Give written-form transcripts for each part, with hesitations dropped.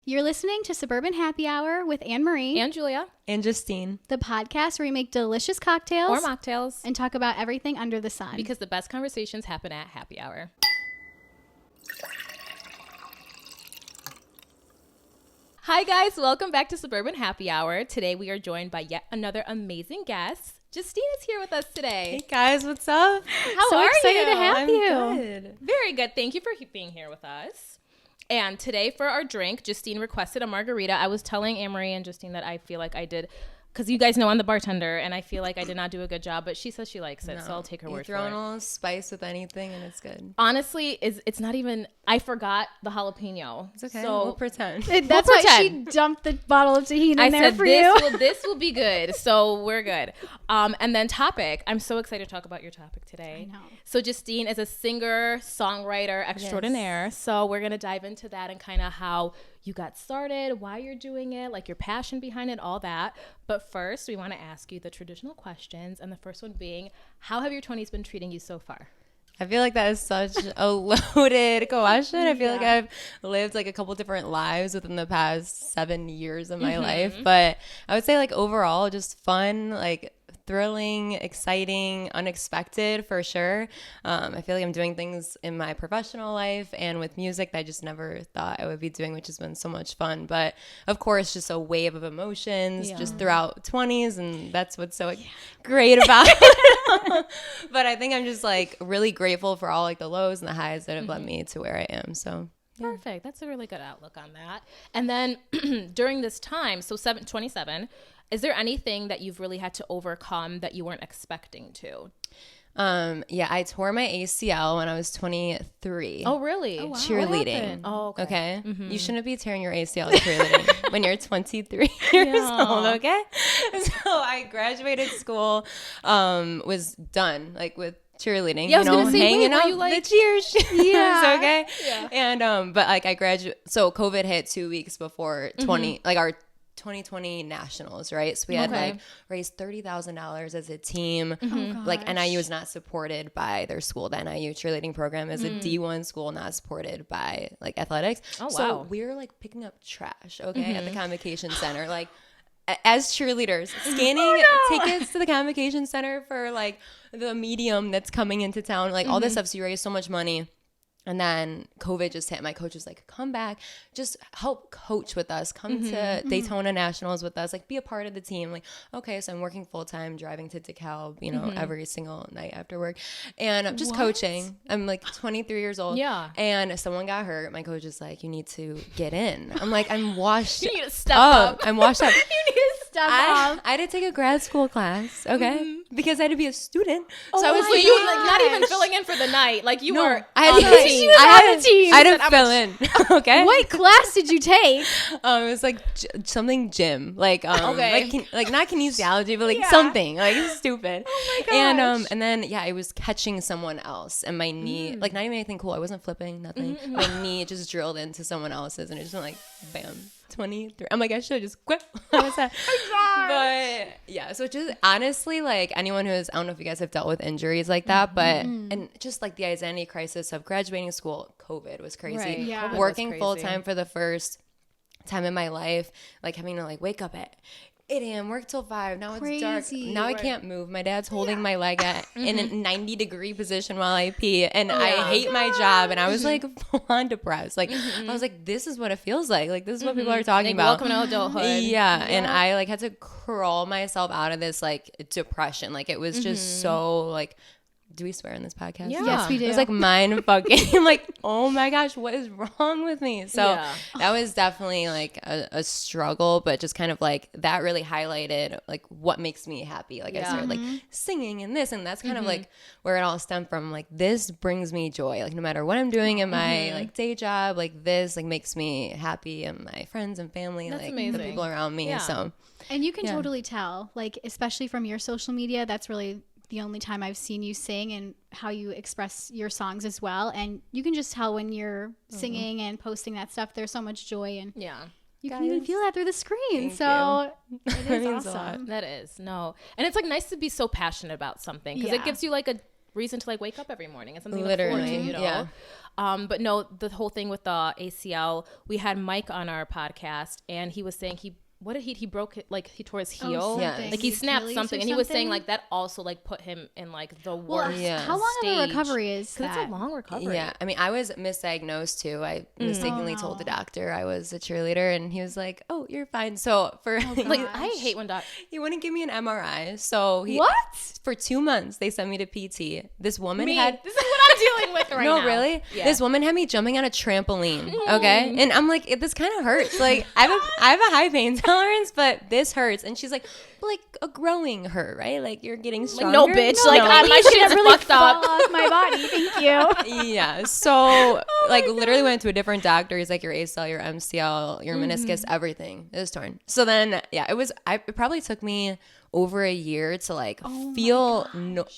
You're listening to Suburban Happy Hour with Anne-Marie and Julia and Justine, the podcast where we make delicious cocktails or mocktails and talk about everything under the sun. Because the best conversations happen at happy hour. Hi guys, welcome back to Suburban Happy Hour. Today we are joined by yet another amazing guest. Justine is here with us today. Hey guys, what's up? How so are excited you? to have I'm you. good. Very good. Thank you for being here with us. And today for our drink, Justine requested a margarita. I was telling Anne-Marie and Justine that I feel like I did, because you guys know I'm the bartender, and I feel like I did not do a good job, but she says she likes it, so I'll take her word for it. You throw in a little spice with anything, and it's good. Honestly, it's not even, I forgot the jalapeno. It's okay. So We'll pretend. That's why she dumped the bottle of tahini in there for you. This will be good, so we're good. And then topic. I'm so excited to talk about your topic today. I know. So Justine is a singer, songwriter extraordinaire. Yes. So we're going to dive into that and kind of how you got started, why you're doing it, like your passion behind it, all that. But first, we want to ask you the traditional questions. And the first one being, how have your 20s been treating you so far? I feel like that is such a loaded question. I feel like I've lived like a couple different lives within the past 7 years of my life. But I would say like overall, just fun, like thrilling, exciting, unexpected for sure. I feel like I'm doing things in my professional life and with music that I just never thought I would be doing, which has been so much fun. But of course, just a wave of emotions just throughout 20s. And that's what's so great about it. But I think I'm just like really grateful for all like the lows and the highs that have led me to where I am. So perfect. That's a really good outlook on that. And then during this time, so 27, is there anything that you've really had to overcome that you weren't expecting to? I tore my ACL when I was 23. Oh, really? Oh, wow. Cheerleading. Oh, okay. You shouldn't be tearing your ACL cheerleading when you're 23 years old, okay? So I graduated school, was done like with cheerleading, I was gonna say, hanging out you like the cheers shoes, okay? Yeah. And but like I graduated, so COVID hit 2 weeks before like our 2020 nationals, right? So we had like raised $30,000 as a team. Like NIU is not supported by their school. The NIU cheerleading program is a D1 school, not supported by like athletics. Oh, wow. So we were like picking up trash, okay, at the convocation center, like as cheerleaders, scanning tickets to the convocation center for like the medium that's coming into town, like all this stuff. So you raise so much money. And then COVID just hit. My coach was like, come back, just help coach with us. Come to Daytona Nationals with us. Like, be a part of the team. Like, okay, so I'm working full-time, driving to DeKalb, every single night after work. And I'm just coaching. I'm like 23 years old. Yeah. And someone got hurt. My coach is like, you need to get in. I'm like, I'm washed You need to step up. I'm washed up. You need to step up. I had to take a grad school class, okay? Because I had to be a student. So I was like, you like not even filling in for the night. Like you were I had on to the like, team. She was on the team. I had to fill in, okay? What class did you take? It was like something gym, like like not kinesiology, but like Yeah. something like stupid. Oh my gosh. And then I was catching someone else, and my knee, like not even anything cool. I wasn't flipping, nothing. My knee just drilled into someone else's, and it just went like bam. 23. I'm like, I should have just quit. How was that? But yeah, so just honestly, like anyone who is, I don't know if you guys have dealt with injuries like that, but and just like the identity crisis of graduating school, COVID was crazy. Right. Yeah. COVID Working was full crazy. time for the first time in my life, like having to like wake up at 8 a.m., work till 5. Now it's dark. Crazy. Now I can't move. My dad's holding my leg in a 90-degree position while I pee. And I hate my job. And I was like full on depressed. Like I was like, this is what it feels like. Like this is what people are talking about. Welcome to adulthood. Yeah. And I like had to crawl myself out of this like depression. Like it was just so like, do we swear in this podcast? Yeah. Yes, we do. It was like mind fucking. I'm like, oh my gosh, what is wrong with me? So that was definitely like a struggle, but just kind of like that really highlighted like what makes me happy. Like I started like singing and this, and that's kind of like where it all stemmed from. Like this brings me joy. Like no matter what I'm doing in my like day job, like this like makes me happy, and my friends and family, That's like amazing. the people around me. Yeah. So And you can totally tell, like, especially from your social media, that's really the only time I've seen you sing and how you express your songs as well. And you can just tell when you're singing and posting that stuff, there's so much joy, and you can even feel that through the screen. Thank So it That is means a lot. awesome. That is. No. And it's like nice to be so passionate about something because it gives you like a reason to like wake up every morning and something to look forward to, Literally, you know. yeah. But no, the whole thing with the ACL, we had Mike on our podcast, and he was saying he broke it, like he tore his heel. Yes. Like he snapped Achilles something, or and he was saying something? like that also like put him in like the Well, worst how long of a stage. recovery is 'Cause that? it's a long recovery. Yeah, I mean, I was misdiagnosed too. I mistakenly told the doctor I was a cheerleader, and he was like, "Oh, you're fine." So for Like I hate when he wouldn't give me an MRI. So What? For 2 months they sent me to PT. This woman Me. had This is what I'm dealing with right no, now. really. Yeah. This woman had me jumping on a trampoline. Okay, and I'm like, this kind of hurts. Like I have a high pain tolerance, but this hurts. And she's like a growing hurt, right? Like you're getting stronger. Like, no, bitch. No, Like my shit's really fucked up. fall off my body. Thank you. Yeah. So like literally went to a different doctor. He's like, your ACL, your MCL, your meniscus, everything is torn. So then yeah, it probably took me over a year to like feel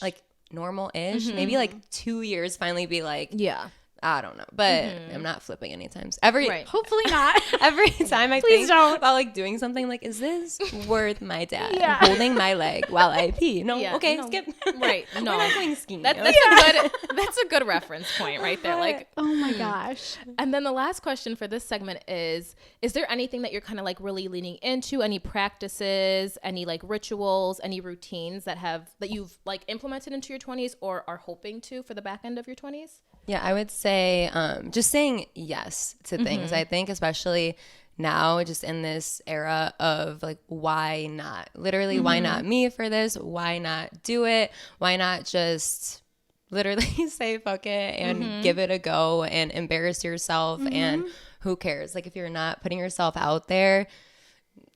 like normal-ish. Maybe like 2 years finally be like, Yeah. I don't know, but I'm not flipping anytime. Every Hopefully not. every time I Please think don't. about like doing something, like, is this worth my dad Yeah. holding my leg while I pee? No, Yeah, okay, no. skip. Right. No. We're not going skiing. That's a good reference point right there. Like, Oh my gosh. and then the last question for this segment is there anything that you're kind of like really leaning into? Any practices, any like rituals, any routines that you've like implemented into your 20s or are hoping to for the back end of your 20s? Yeah, I would say just saying yes to things. I think especially now, just in this era of like, why not? Literally, why not me for this? Why not do it? Why not just literally say fuck it and give it a go and embarrass yourself? And who cares? Like if you're not putting yourself out there,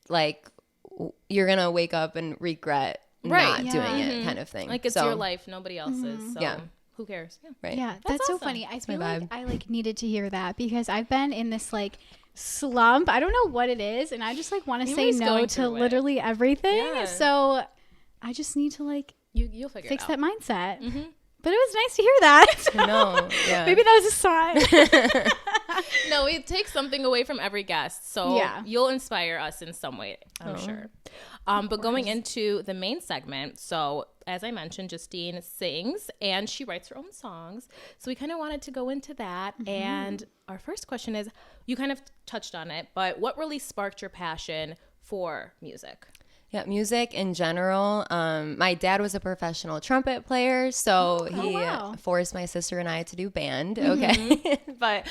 like you're gonna wake up and regret not doing it, kind of thing. Like it's your life, nobody else's. So Yeah. who cares? Yeah. Right. Yeah, that's so awesome. funny. I feel my like vibe. I like needed to hear that because I've been in this like slump. I don't know what it is, and I just like want to say Everybody's no going to through it. literally everything. Yeah. So I just need to like You'll figure fix it out. that mindset. But it was nice to hear that. No, yeah. Maybe that was a sign. No, we take something away from every guest. So Yeah. you'll inspire us in some way, I'm sure. But going into the main segment, so as I mentioned, Justine sings and she writes her own songs. So we kind of wanted to go into that. And our first question is, you kind of touched on it, but what really sparked your passion for music? Yeah, music in general. My dad was a professional trumpet player, so he wow. forced my sister and I to do band. Okay, but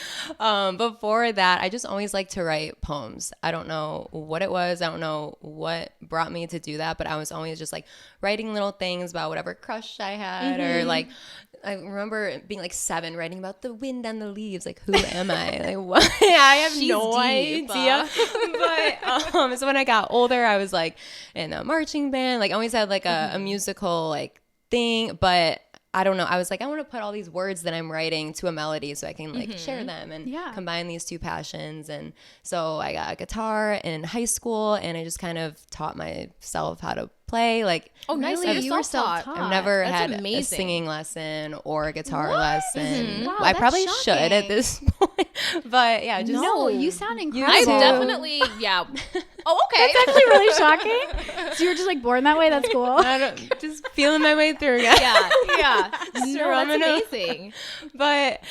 before that, I just always liked to write poems. I don't know what it was. I don't know what brought me to do that, but I was always just like writing little things about whatever crush I had, or like I remember being like 7, writing about the wind and the leaves. Like, who am I? Like, what? I have She's no deep. idea. But so when I got older, I was like in a marching band. Like, I always had like a musical like thing, but I don't know. I was like, I want to put all these words that I'm writing to a melody so I can like share them and combine these two passions. And so I got a guitar in high school, and I just kind of taught myself how to play. Like, Oh, nice. Really? So You were self-taught. self-taught. I've never That's had amazing. a singing lesson or a guitar lesson. Wow, I that's probably should at shocking. this point, but yeah, just No, you sound I incredible. do. definitely, yeah. Oh, okay. That's actually really shocking. So you were just like born that way. That's cool. I don't, just feeling my way through, guys. yeah. No, rumming that's amazing. But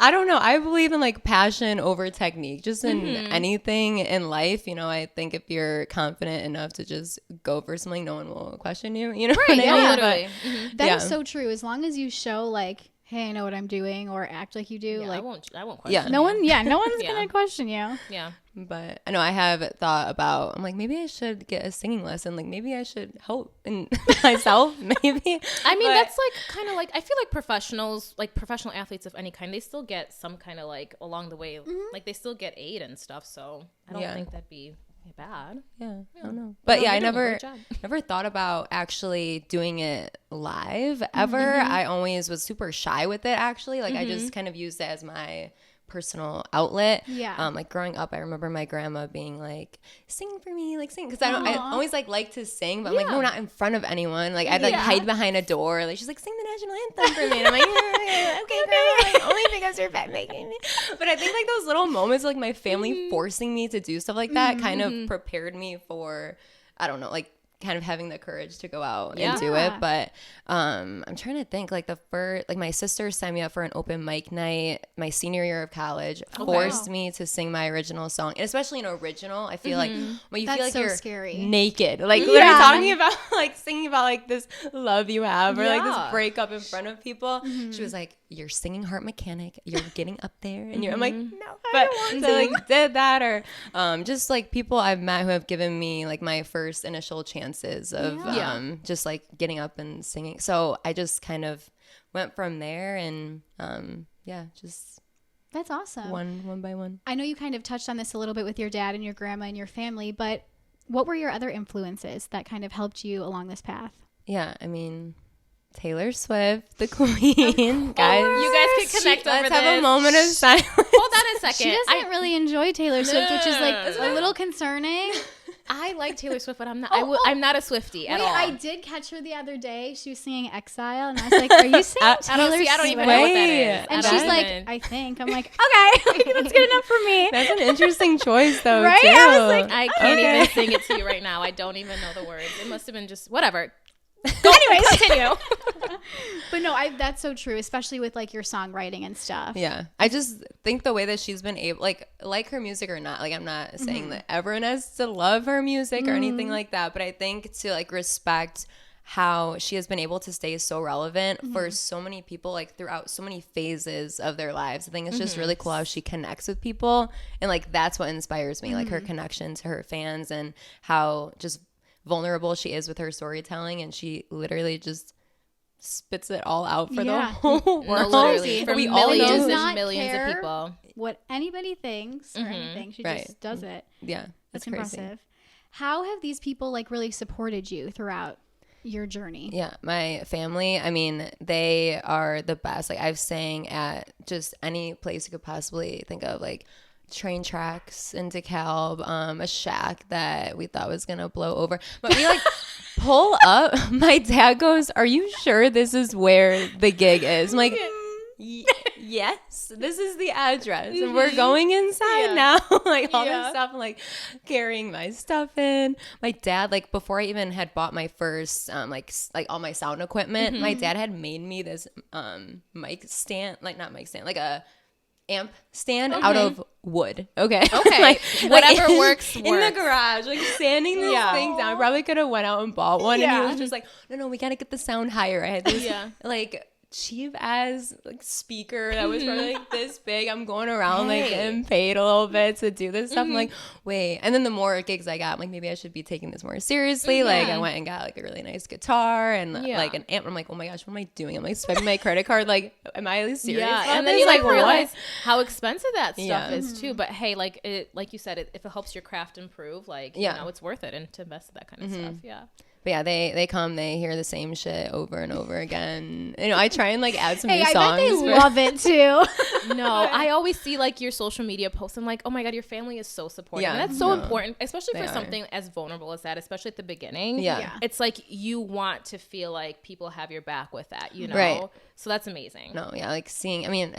I don't know. I believe in like passion over technique, just in anything in life. You know, I think if you're confident enough to just go for something, no one will question you. You know what I mean? Yeah, But- literally. That is Yeah. so true. As long as you show like, hey, I know what I'm doing, or act like you do, Yeah, like I won't question. Yeah. no one, no one's Yeah. gonna question you. Yeah. But I know I have thought about, I'm like, maybe I should get a singing lesson. Like, maybe I should help in myself, maybe. I mean, But- that's like kind of like, I feel like professionals, like professional athletes of any kind, they still get some kind of like along the way, like they still get aid and stuff. So I don't Yeah. think that'd be bad. Yeah, I don't know. But No, yeah, I you're doing a never great job. never thought about actually doing it live ever. I always was super shy with it, actually. Like, I just kind of used it as my personal outlet. Yeah. Like growing up, I remember my grandma being like, sing for me, like sing. Because I always like to sing, but I'm like, no, not in front of anyone. Like, I'd like hide behind a door. Like, she's like, sing the national anthem for me. And I'm like, yeah, okay, girl. Like, only because you're fat making me. But I think like those little moments, like my family forcing me to do stuff like that kind of prepared me for, I don't know, like kind of having the courage to go out and do it. But I'm trying to think, like my sister signed me up for an open mic night my senior year of college, forced me to sing my original song, and especially an original. I feel like when you feel like you're scary. naked, like literally talking about like singing about like this love you have or like this breakup in front of people. She was like, you're singing Heart Mechanic, you're getting up there, and I'm like, no, but so like did that, or just like people I've met who have given me like my first initial chances of just like getting up and singing. So I just kind of went from there, and just that's awesome. One by one. I know you kind of touched on this a little bit with your dad and your grandma and your family, but what were your other influences that kind of helped you along this path? Yeah, I mean, Taylor Swift, the queen. Guys, you guys can connect over let's this. have a moment of silence. Hold on a second. She doesn't really enjoy Taylor Swift, which is like a little concerning. I like Taylor Swift, but I'm not. I'm not a Swiftie at all. I did catch her the other day. She was singing "Exile," and I was like, "Are you singing Taylor Swift?" I don't even know what that is. And she's like, "I think." I'm like, "Okay, that's good enough for me." That's an interesting choice, though. Right? Too. I was like, I can't even sing it to you right now. I don't even know the words. It must have been just whatever. Anyways, continue. But no, that's so true, especially with like your songwriting and stuff. Yeah, I just think the way that she's been able, like her music or not, like I'm not saying that everyone has to love her music or anything like that, but I think to like respect how she has been able to stay so relevant for so many people, like throughout so many phases of their lives. I think it's just really cool how she connects with people, and like that's what inspires me, like her connection to her fans and how just vulnerable she is with her storytelling, and she literally just spits it all out for the whole world. No, literally, for we all millions know and millions of people. What anybody thinks or anything, she just does it. Yeah, that's crazy. impressive. How have these people like really supported you throughout your journey? Yeah, my family, I mean, they are the best. Like I've sang at just any place you could possibly think of, like train tracks in DeKalb, a shack that we thought was gonna blow over, but we like pull up. My dad goes, "Are you sure this is where the gig is?" I'm like, yes, this is the address, and we're going inside now. Like all this stuff, I'm like carrying my stuff in. My dad, like before I even had bought my first like all my sound equipment, my dad had made me this mic stand, like not mic stand, like a amp stand out of wood. Okay. Like, whatever works in the garage, like sanding this thing down. I probably could have went out and bought one, and he was just like, no, we gotta get the sound higher. I had this like cheap as like speaker that was probably like this big. I'm going around like getting paid a little bit to do this stuff. I'm like, wait. And then the more gigs I got, I'm like, maybe I should be taking this more seriously. Like I went and got like a really nice guitar and like an amp. I'm like, oh my gosh, what am I doing? I'm like spending my credit card. Like, am I serious? Yeah, and then you like realize how expensive that stuff is too. But hey, like you said, if it helps your craft improve, like you know, it's worth it, and to invest in that kind of stuff. Yeah. But yeah, they come, they hear the same shit over and over again. You know, I try and like add some new songs. I bet they love it too. No, I always see like your social media posts. I'm like, oh my God, your family is so supportive. Yeah, and that's so important, especially for something as vulnerable as that, especially at the beginning. Yeah. It's like you want to feel like people have your back with that, you know? Right. So that's amazing. No, yeah, like seeing, I mean,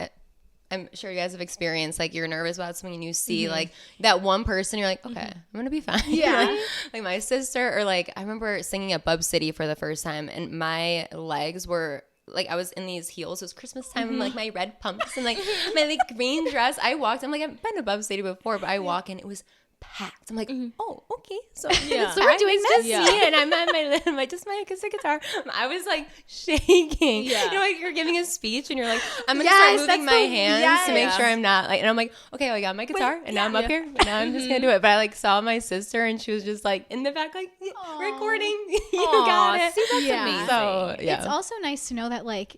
I'm sure you guys have experienced, like, you're nervous about something and you see, like, that one person, you're like, okay, I'm going to be fine. Yeah. Like, my sister, or, like, I remember singing at Bub City for the first time, and my legs were, like, I was in these heels. It was Christmas time, and, like, my red pumps and, like, my, like, green dress. I walked, I'm like, I've been to Bub City before, but I walk in, it was packed. I'm like, oh, okay. So, so we're doing this. And I'm at my just my acoustic guitar. I was like shaking. Yeah. You know, like you're giving a speech and you're like, I'm gonna start moving my hands to make sure I'm not like. And I'm like, okay, I got my guitar, and now I'm up here. And now I'm just gonna do it. But I like saw my sister, and she was just like in the back, like recording. You got it. See, that's amazing. So it's also nice to know that like,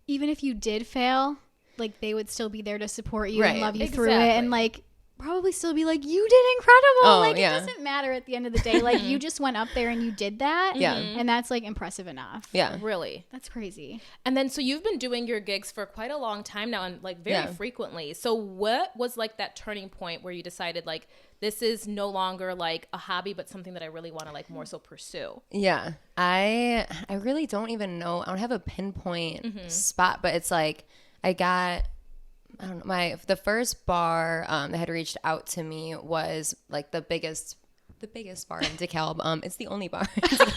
even if you did fail, like they would still be there to support you and love you through it, and like probably still be like, you did incredible. Like it doesn't matter at the end of the day. Like you just went up there and you did that. Yeah. And that's like impressive enough. Yeah. Really. That's crazy. And then so you've been doing your gigs for quite a long time now, and like very frequently. So what was like that turning point where you decided like this is no longer like a hobby, but something that I really want to like more so pursue? Yeah. I really don't even know. I don't have a pinpoint spot, but it's like I don't know, the first bar that had reached out to me was like the biggest the biggest bar in DeKalb. It's the only bar in DeKalb.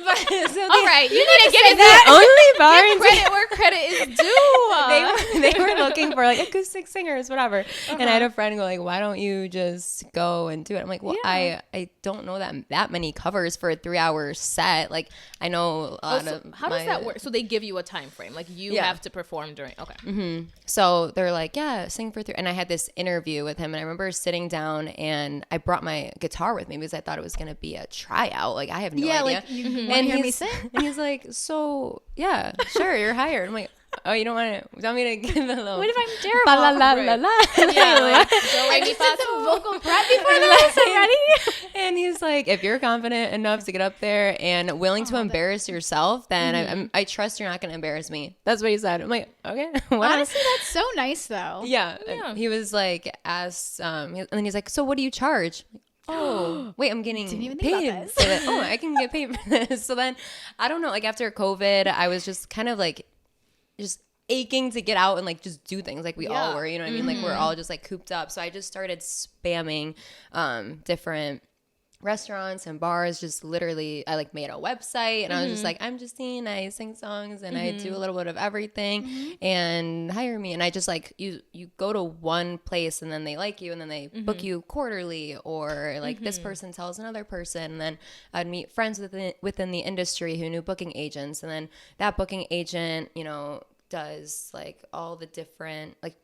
But, so All right, you need to give the only bar in credit where credit is due. they were looking for like acoustic singers, whatever. And I had a friend go like, why don't you just go and do it? I'm like, well, I don't know that many covers for a 3-hour set. Like I know a lot of how does that work? So they give you a time frame, like you have to perform during. Okay. So they're like, yeah, sing for 3. And I had this interview with him, and I remember sitting down, and I brought my guitar with me because I thought it was gonna be a tryout. Like I have no idea. Like you want to hear me sing? And he's like, so yeah, sure, you're hired. I'm like, oh, you don't want me to give a little? What if I'm terrible? La la la la la. Yeah, like, I just did some vocal prep before this. Are you ready? And he's like, if you're confident enough to get up there and willing to embarrass yourself, then I trust you're not going to embarrass me. That's what he said. I'm like, okay. What? Honestly, that's so nice, though. Yeah. He was like, and then he's like, so what do you charge? Oh, wait, I'm getting Didn't even paid. think about this. So that, I can get paid for this. So then, I don't know, like after COVID, I was just kind of like, just aching to get out and like just do things like we all were, you know what I mean? Like we're all just like cooped up. So I just started spamming different restaurants and bars. Just literally, I like made a website and I was just like, I'm Justine, I sing songs and I do a little bit of everything and hire me. And I just like, you go to one place and then they like you and then they book you quarterly, or like this person tells another person, and then I'd meet friends within the industry who knew booking agents, and then that booking agent, you know, does like all the different, like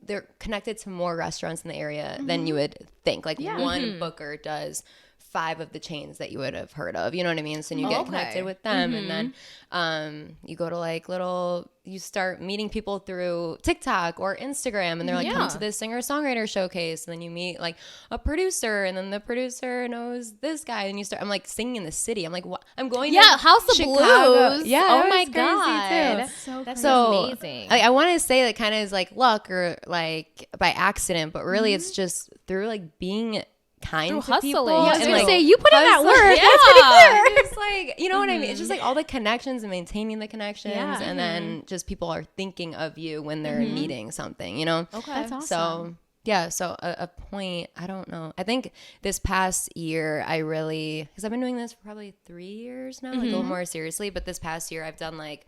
they're connected to more restaurants in the area than you would think. Like one booker does 5 of the chains that you would have heard of, you know what I mean? So you get connected with them, and then you go to you start meeting people through TikTok or Instagram, and they're like, come to this singer-songwriter showcase, and then you meet like a producer, and then the producer knows this guy, and I'm like singing in the city. I'm like, what? I'm going to House of Chicago. Blues. Yeah, oh it my was crazy, god, too. that's So amazing. I want to say that kind of is like luck or like by accident, but really it's just through like being kind Through to people. hustling. Yeah, I was and, gonna like, say, you put in that hustling. work. Yeah. That's pretty clear. It's like, you know what I mean? It's just like all the connections and maintaining the connections, and then just people are thinking of you when they're needing something, you know? Okay. That's awesome. So yeah, so a point, I don't know. I think this past year I really, because I've been doing this for probably 3 years now, like a little more seriously, but this past year I've done like,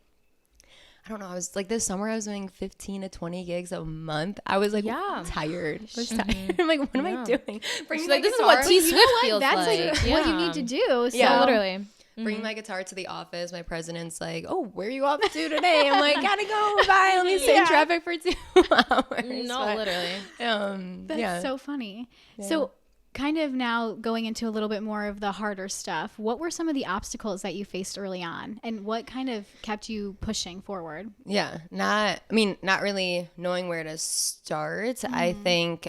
I don't know, I was like this summer I was doing 15 to 20 gigs a month. I was like tired. I was tired. I'm like, what am I doing? She's like, this is what T Swift feels That's like. what you need to do. So Yeah. Literally. Bring my guitar to the office. My president's like, oh, where are you off to today? I'm like, gotta go. Bye. Let me sit in traffic for 2 hours. No, But, literally. That's so funny. So kind of now going into a little bit more of the harder stuff, what were some of the obstacles that you faced early on, and what kind of kept you pushing forward? Yeah, not really knowing where to start. I think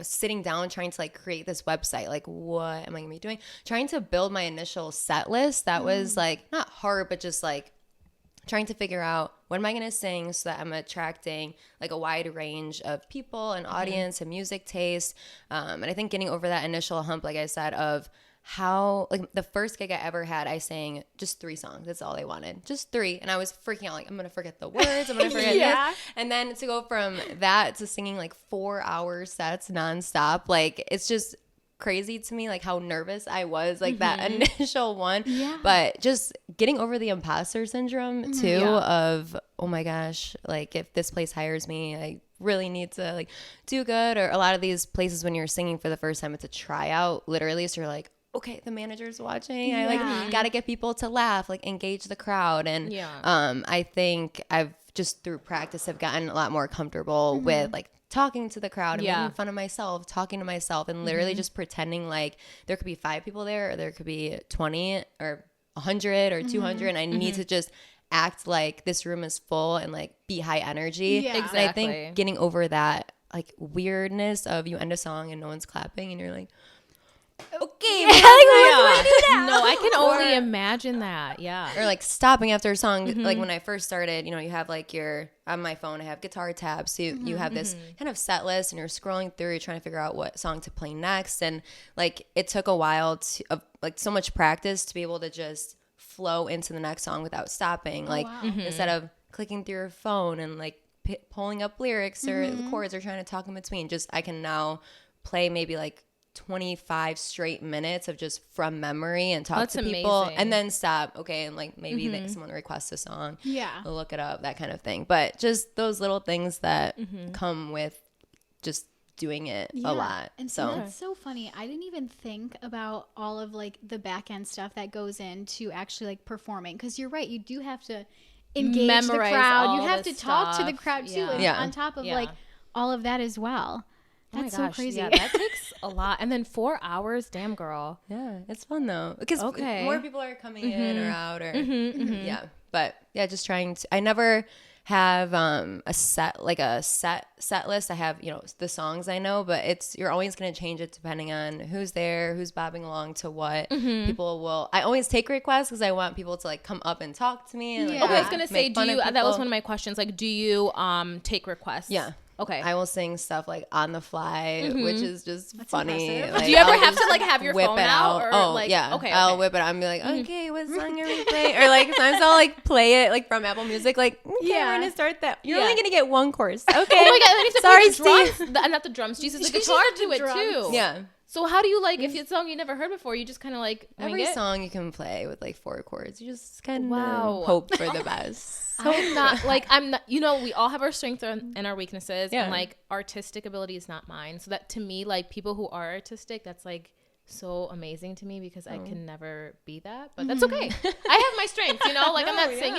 sitting down trying to like create this website, like what am I gonna be doing? Trying to build my initial set list. That was like not hard, but just like trying to figure out what am I going to sing so that I'm attracting like a wide range of people and audience and music taste. And I think getting over that initial hump, like I said, of how like the first gig I ever had, I sang just 3 songs. That's all I wanted. Just 3. And I was freaking out like, I'm going to forget the words. I'm going to forget this. And then to go from that to singing like 4-hour sets nonstop, like it's just crazy to me like how nervous I was like that initial one. But just getting over the imposter syndrome too of, oh my gosh, like if this place hires me, I really need to like do good. Or a lot of these places when you're singing for the first time, it's a tryout literally, so you're like, okay, the manager's watching. I like gotta get people to laugh, like engage the crowd. And I think I've just through practice have gotten a lot more comfortable with like talking to the crowd and making fun of myself, talking to myself, and literally just pretending like there could be 5 people there, or there could be 20 or 100 or 200, and I need to just act like this room is full and like be high energy. Yeah. And I think getting over that like weirdness of you end a song and no one's clapping and you're like, okay, No, I can only imagine that. Yeah. or like stopping after a song. Like when I first started, you know, you have like on my phone I have guitar tabs, so you have this kind of set list and you're scrolling through, you're trying to figure out what song to play next, and like it took a while of like so much practice to be able to just flow into the next song without stopping, like instead of clicking through your phone and like pulling up lyrics or the chords or trying to talk in between. Just I can now play maybe like 25 straight minutes of just from memory and talk That's to people amazing. and then stop. Okay. And like maybe someone requests a song. Yeah. I'll look it up, that kind of thing. But just those little things that come with just doing it a lot. And so that's so funny. I didn't even think about all of like the back end stuff that goes into actually like performing. Because you're right. You do have to engage Memorize the crowd. all You have the to talk to the stuff. crowd too. Yeah. And Yeah. on top of Yeah. like all of that as well. Oh my That's so gosh, crazy. Yeah, that takes a lot. And then 4 hours, damn girl. Yeah, it's fun though because more people are coming in or out or yeah. But yeah, just trying to. I never have a set list. I have the songs I know, but you're always gonna change it depending on who's there, who's bobbing along to what. People will. I always take requests because I want people to like come up and talk to me. And, like, Okay, I was gonna say, make fun of that was people. one of my questions. Like, do you take requests? Yeah. Okay. I will sing stuff like on the fly, which is just funny. impressive. Like, do you ever I'll have just to like have your whip phone it out? Or, Oh like, yeah, Okay. I'll whip it out and be like, okay, what song are we playing? Or like sometimes I'll like play it like from Apple Music. Like, okay, we're gonna start that. You're only gonna get one chorus. Okay. Oh my god! And you have to Sorry, play the Steve. drums. Not the drums. Jesus, the She's guitar just to the it drums. too. Yeah. So how do you like if it's a song you never heard before? You just kind of like wing Every it? song you can play with like 4 chords. You just kind of Wow. hope for the best. I'm not. We all have our strengths and our weaknesses, and like artistic ability is not mine. So that to me, like people who are artistic, that's like so amazing to me because I can never be that. But that's okay. I have my strengths, Like I'm not saying,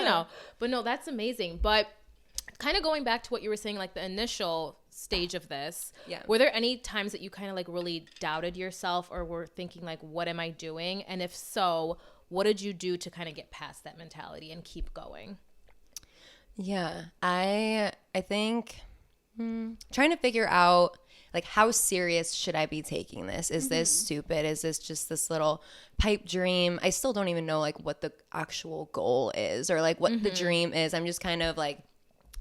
But no, that's amazing. But kind of going back to what you were saying, like the initial stage of this, were there any times that you kind of like really doubted yourself or were thinking like, what am I doing? And if so, what did you do to kind of get past that mentality and keep going? Yeah, I think trying to figure out like how serious should I be taking this? Is this stupid? Is this just this little pipe dream? I still don't even know like what the actual goal is or like what the dream is. I'm just kind of like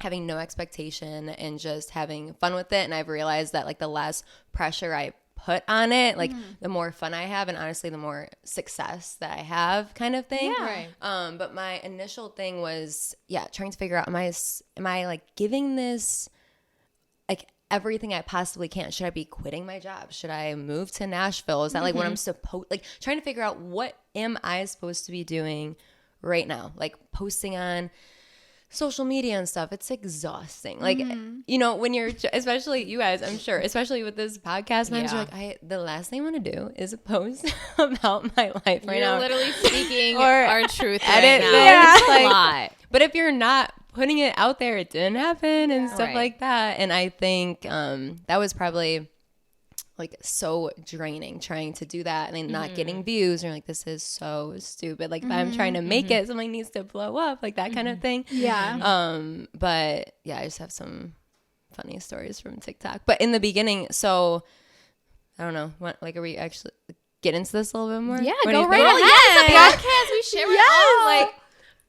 having no expectation and just having fun with it. And I've realized that like the less pressure I put on it, like the more fun I have and honestly the more success that I have kind of thing. Yeah. Right. But my initial thing was, trying to figure out, am I like giving this like everything I possibly can? Should I be quitting my job? Should I move to Nashville? Is that like what I'm supposed, like trying to figure out what am I supposed to be doing right now? Like posting on social media and stuff, it's exhausting. Like, when you're, especially you guys, I'm sure, especially with this podcast, man, you're like, the last thing I want to do is post about my life right now. You're literally speaking Or our truth right edit now. things, It's like- a lot. But if you're not putting it out there, it didn't happen and stuff Right. like that. And I think that was probably like so draining trying to do that and then not getting views. And you're like, this is so stupid. Like if I'm trying to make it, something needs to blow up, like that kind of thing. Yeah. But yeah, I just have some funny stories from TikTok. But in the beginning, so I don't know, are we actually get into this a little bit more? Yeah, What do go you right think? ahead. Yes, the podcast, we share it all. Like,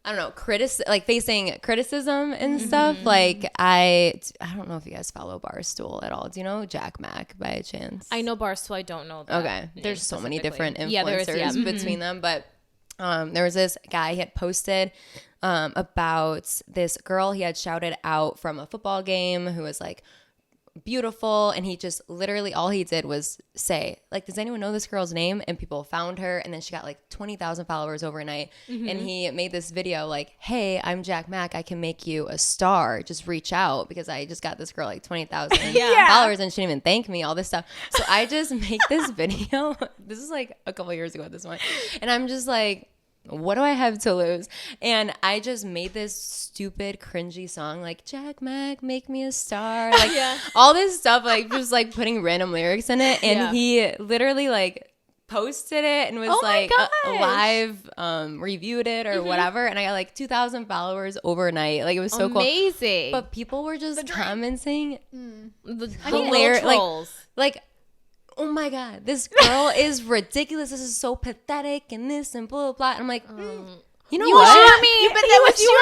I don't know, facing criticism and stuff. Like I don't know if you guys follow Barstool at all. Do you know Jack Mack by chance? I know Barstool, I don't know that. Okay, there's so many specifically. different Yeah, there is, influencers between them, but there was this guy he had posted about this girl he had shouted out from a football game who was like beautiful, and he just literally all he did was say like, does anyone know this girl's name? And people found her, and then she got like 20,000 followers overnight. And he made this video like, hey, I'm Jack Mack, I can make you a star, just reach out, because I just got this girl like 20,000 followers and she didn't even thank me, all this stuff. So I just make this video. This is like a couple years ago at this point, and I'm just like, what do I have to lose? And I just made this stupid, cringy song like, Jack Mack, make me a star. Like all this stuff, like just like putting random lyrics in it. And he literally like posted it and was like live reviewed it or whatever. And I got like 2,000 followers overnight. Like it was so cool. Amazing. But people were just commenting the hilarious, little trolls. like, oh my God, this girl is ridiculous. This is so pathetic and this and blah, blah, blah. And I'm like, you know You what? were me, but that was you.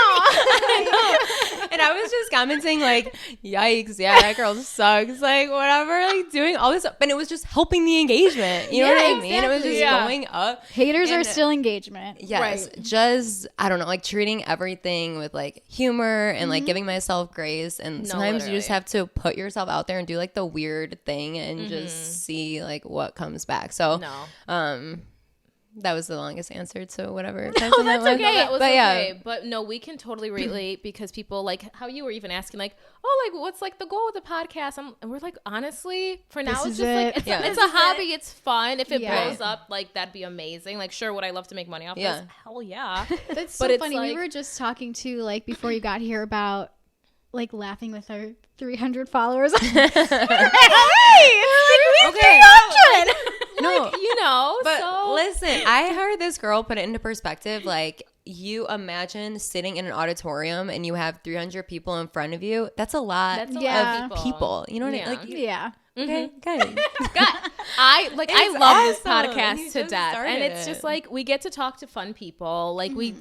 And I was just commenting like, yikes, yeah, that girl sucks, like whatever, like doing all this stuff. And it was just helping the engagement. You know what I mean? It was just going up. Haters are still engagement. Yes. Just, I don't know, like treating everything with like humor and like giving myself grace. And sometimes you just have to put yourself out there and do like the weird thing and just see like what comes back. So, that was the longest answer to whatever. No, that's okay. That was okay. But no, we can totally relate because people like how you were even asking like, oh, like what's like the goal with the podcast? And we're like, honestly, for now it's just like it's a hobby. It's fun. If it blows up, like that'd be amazing. Like, sure, would I love to make money off this? Hell yeah. That's so funny. We were just talking to like before you got here about like laughing with our 300 followers. Hey, okay. No, like, you know, but listen, I heard this girl put it into perspective. Like, you imagine sitting in an auditorium and you have 300 people in front of you. That's a lot of people. You know what I mean? Like, okay, good. I love this podcast to death, and it's just like we get to talk to fun people. Like we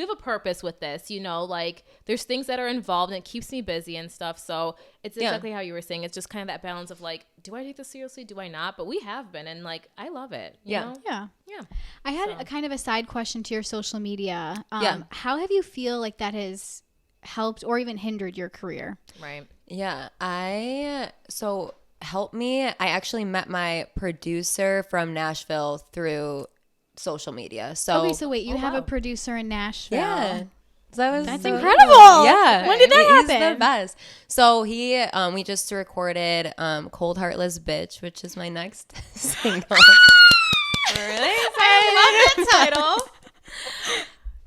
have a purpose with this, you know, like there's things that are involved and it keeps me busy and stuff. So it's exactly how you were saying. It's just kind of that balance of like, do I take this seriously? Do I not? But we have been, and like, I love it. You know? Yeah. I had a kind of a side question to your social media. How have you feel like that has helped or even hindered your career? Right. Yeah. So help me. I actually met my producer from Nashville through social media. So wait, you have a producer in Nashville. Yeah. That's incredible. Yeah. When did that happen? He's the best. So we just recorded Cold Heartless Bitch, which is my next single. Really? I love that title.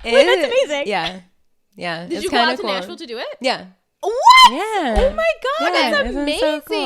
That's amazing. Yeah. Did you go out to Nashville to do it? Yeah. What? Yeah. Oh my God, that's amazing. So cool.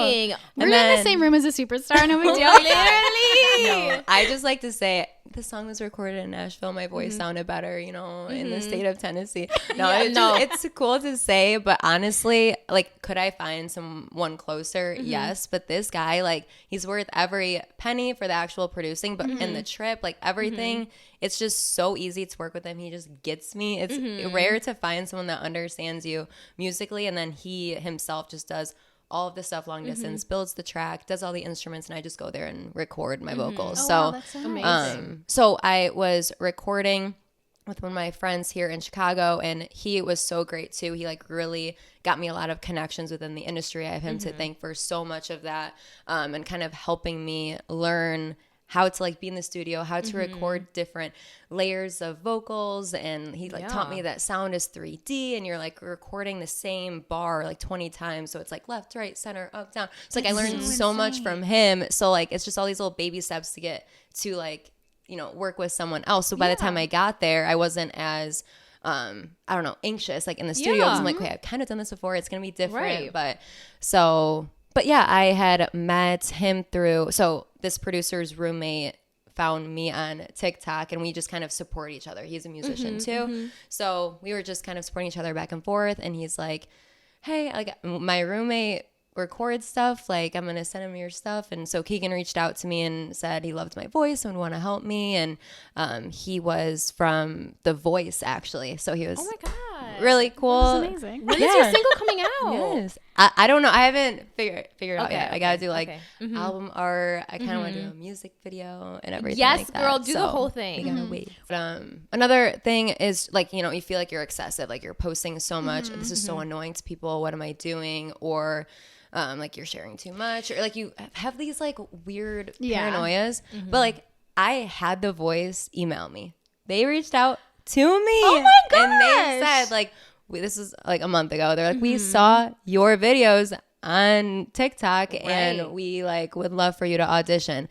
We're in the same room as a superstar. No big deal. Literally. No, I just like to say the song was recorded in Nashville. My voice sounded better, you know, in the state of Tennessee. It's cool to say, but honestly, like, could I find someone closer? Yes, but this guy, like, he's worth every penny for the actual producing, but in the trip, like everything, it's just so easy to work with him. He just gets me. It's rare to find someone that understands you musically, and then he himself just does all of the stuff long distance, builds the track, does all the instruments, and I just go there and record my vocals. Wow, that's so amazing. So I was recording with one of my friends here in Chicago, and he was so great too. He like really got me a lot of connections within the industry. I have him to thank for so much of that, and kind of helping me learn how to like be in the studio, how to record different layers of vocals. And he like taught me that sound is 3D and you're like recording the same bar like 20 times. So it's like left, right, center, up, down. It's like I learned so much from him. So like, it's just all these little baby steps to get to like, you know, work with someone else. So by the time I got there, I wasn't as, I don't know, anxious like in the studio. I'm like, okay, I've kind of done this before. It's going to be different. But yeah, I had met him through, so this producer's roommate found me on TikTok and we just kind of support each other. He's a musician too. So we were just kind of supporting each other back and forth. And he's like, hey, like my roommate records stuff, like I'm going to send him your stuff. And so Keegan reached out to me and said he loved my voice and would want to help me. And he was from The Voice actually. So he was really cool. That's amazing. When is your single coming out? Yes. I don't know. I haven't figured out yet. I got to do like album art. I kind of want to do a music video and everything. Yes, like that. girl, do the whole thing. We gotta wait. But, another thing is like, you know, you feel like you're excessive. Like you're posting so much. This is so annoying to people. What am I doing? Or like you're sharing too much. Or like you have these like weird paranoias. But like I had The Voice email me. They reached out to me. Oh my gosh. And they said like, this is like a month ago. They're like, we saw your videos on TikTok and we like would love for you to audition.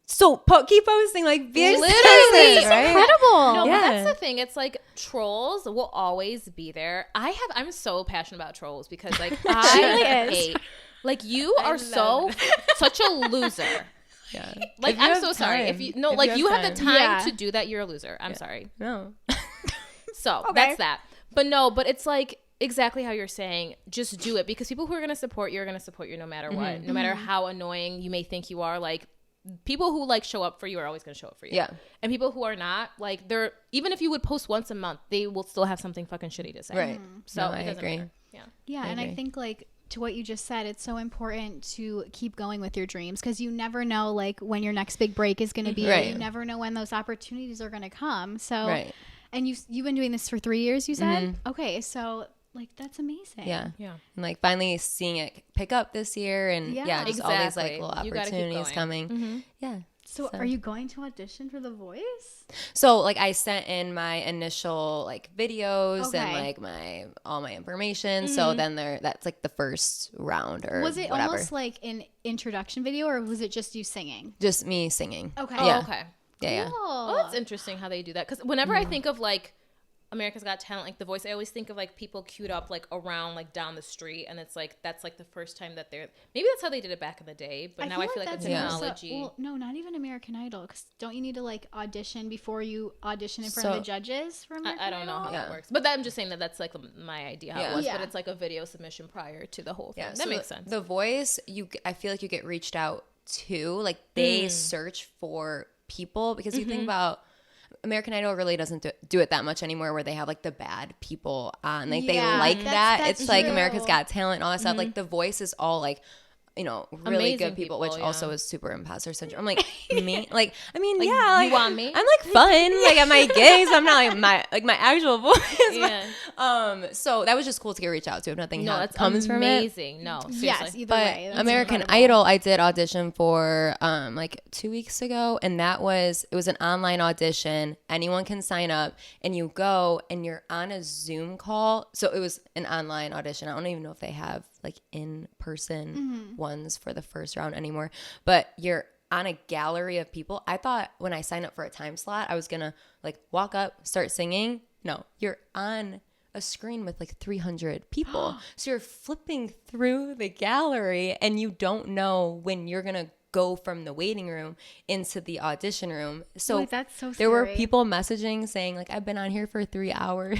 So keep posting, like be literally right? incredible. No, but that's the thing. It's like trolls will always be there. I'm so passionate about trolls because like I hate, like you are such a loser. Yeah. Like I'm so sorry. If you have the time to do that, you're a loser. I'm sorry. No. So that's that. But it's like exactly how you're saying, just do it because people who are going to support you are going to support you no matter what. No matter how annoying you may think you are, like people who like show up for you are always going to show up for you. Yeah. And people who are not, like, they're, even if you would post once a month, they will still have something fucking shitty to say. Right. So No, it I doesn't agree. matter. Yeah. Yeah, and I think like to what you just said, it's so important to keep going with your dreams because you never know like when your next big break is going to be. Right. You never know when those opportunities are going to come. So, Right. and you've been doing this for 3 years, you said? Okay, so like that's amazing. Yeah. Yeah. And like finally seeing it pick up this year and Yeah. just all these like Exactly. little You gotta keep opportunities going. coming. Yeah. So are you going to audition for The Voice? So like I sent in my initial like videos and Okay. like all my information. So then that's like the first round or Was it whatever. almost like an introduction video or was it just you singing? Just me singing. Okay. Oh, Yeah. okay. Yeah. Oh, that's interesting how they do that. Because whenever I think of like America's Got Talent, like The Voice, I always think of like people queued up like around like down the street, and it's like that's like the first time that they're, maybe that's how they did it back in the day, but now I feel like that's the more so- technology. well, no, not even American Idol. Because don't you need to like audition before you audition in front of So- the judges for American I don't know Idol? how Yeah. that works, but I'm just saying that that's like my idea how Yeah. it was. Yeah. But it's like a video submission prior to the whole thing. Yeah. That so makes sense. The Voice, I feel like you get reached out to. Like they search for people because you think about American Idol really doesn't do it that much anymore where they have like the bad people on. Like they Yeah, like that. that's It's like true. America's Got Talent and all that stuff. Like The Voice is all like, you know, really Amazing good people, which people, also yeah. is super imposter syndrome. I'm like, me? Like, I mean, yeah. Like, you want me? I'm like fun. Like at my gigs, I'm not like my actual voice. Yeah. So that was just cool to get reached out to. If nothing No, that's comes from it. amazing. No, seriously. Yes, either But way. that's American incredible. Idol, I did audition for like 2 weeks ago, and it was an online audition. Anyone can sign up, and you go, and you're on a Zoom call. So it was an online audition. I don't even know if they have like in-person ones for the first round anymore, but you're on a gallery of people. I thought when I signed up for a time slot, I was gonna like walk up, start singing. No, you're on a screen with like 300 people. So you're flipping through the gallery and you don't know when you're going to go from the waiting room into the audition room. So Wait, that's so there were scary. people messaging saying like, I've been on here for 3 hours.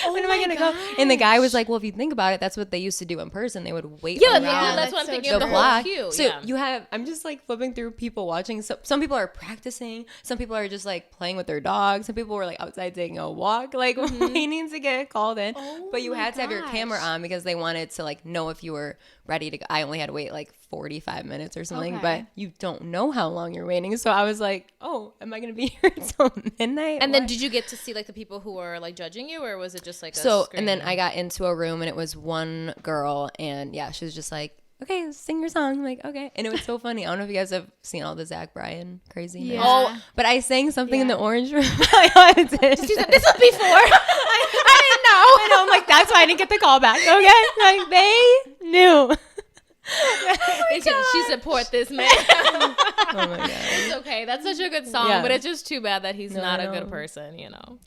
When am I going to go? And the guy was like, well, if you think about it, that's what they used to do in person. They would wait Yeah, around that's that's what I'm so thinking true. of the the whole block. queue. So Yeah. I'm just like flipping through people watching. So some people are practicing. Some people are just like playing with their dogs. Some people were like outside taking a walk, like waiting to get called in. Oh But you my had to have your gosh. camera on because they wanted to like know if you were ready to go. I only had to wait like 45 minutes or something, Okay. but you don't know how long you're waiting. So I was like, oh, am I going to be here until midnight? And then What? did you get to see like the people who were like judging you, or was it just like a So, screen? and then I got into a room and it was one girl and yeah, she was just like, okay, sing your song. I'm like, okay. And it was so funny. I don't know if you guys have seen all the Zach Bryan craziness. Yeah. Oh, But I sang something in Yeah. the orange room. I auditioned. she said this was before. I didn't know. I know. I'm like, that's why I didn't get the call back. Okay. Like, they knew. She support this man. Oh my God. It's okay. That's such a good song, Yeah. but it's just too bad that he's No, not I a good know. person, you know.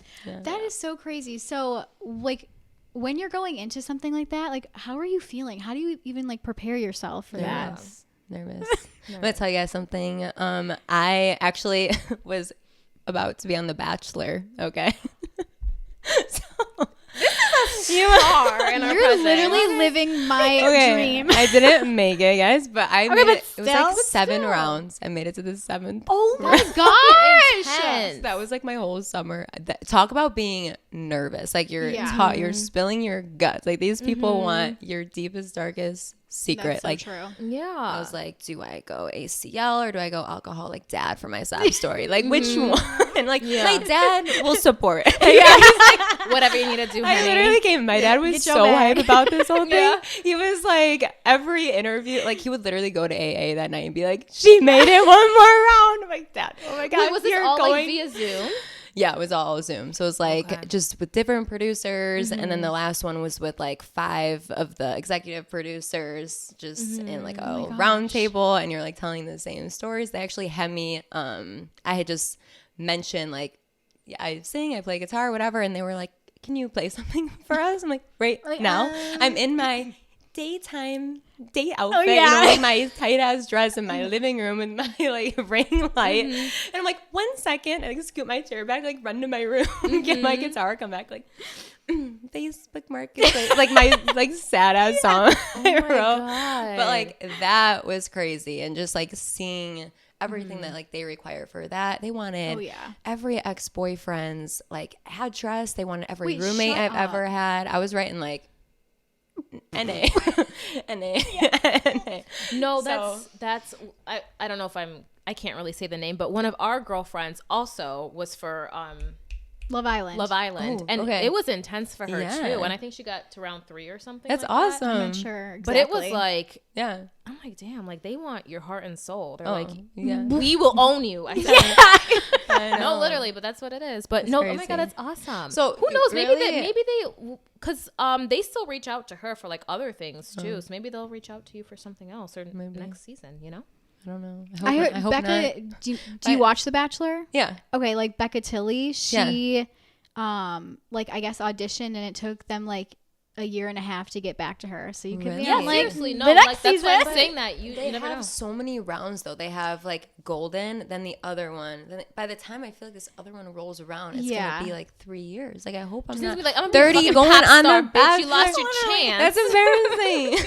That is so crazy. So, like, when you're going into something like that, like, how are you feeling? How do you even like prepare yourself for that? Nervous. I'm going to tell you guys something. I actually was about to be on The Bachelor. Okay. So, you Are in our You're presence. literally living my dream. I didn't make it, guys, but I made but it. It was like still, 7 rounds. I made it to the 7th. Oh my gosh! Intense. That was like my whole summer. Talk about being nervous. Like you're Yeah. you're spilling your guts. Like these people want your deepest, darkest secret. That's so like true. Yeah. I was like, do I go ACL or do I go alcoholic dad for my sob story? Like which one? And like my dad will support. whatever you need to do, I honey. literally came. My dad was Get your so bag. hype about this whole thing. Yeah. He was like, every interview, like he would literally go to AA that night and be like, she made it one more round. I'm like, Dad, oh my God. Wait, was this you're all going. like via Zoom? Yeah, it was all Zoom. So it was like Okay. just with different producers. And then the last one was with like 5 of the executive producers just in like a round table. And you're like telling the same stories. They actually had me, I had just mentioned like, yeah, I sing, I play guitar, whatever. And they were like, can you play something for us? I'm like, right now. I'm in my daytime date outfit, you know, like my tight ass dress in my living room with my like ring light. And I'm like, 1 second, I like scoot my chair back, like run to my room, get my guitar, come back, like, Facebook Marketplace, like my like sad ass song I wrote. God. But like that was crazy, and just like seeing everything that like they require for that. They wanted every ex-boyfriend's like address. They wanted every roommate I've ever had. I was writing like NA. NA. NA. No, that's I don't know if I can't really say the name, but one of our girlfriends also was for Love Island. Ooh, and it was intense for her too. And I think she got to round 3 or something. That's like awesome. I'm not sure exactly. But it was like, I'm like, damn, like they want your heart and soul. They're like, yeah, we will own you. I no, literally, but that's what it is. But that's crazy. Oh my God, that's awesome. So who knows? Really? Maybe they, because they still reach out to her for like other things too. So maybe they'll reach out to you for something else or next season. You know. I don't know. I heard Becca. Not. Do you watch The Bachelor? Yeah. Okay, like Becca Tilley, she like I guess auditioned, and it took them like a year and a half to get back to her. So you could be on, like, seriously, no, the next like that's season. why I'm saying that they never have know. So many rounds though. They have like golden, then the other one. Then by the time I feel like this other one rolls around, it's gonna be like 3 years. Like I hope I'm not like, I'm 30 going on the Bachelor. You lost your chance. That's embarrassing.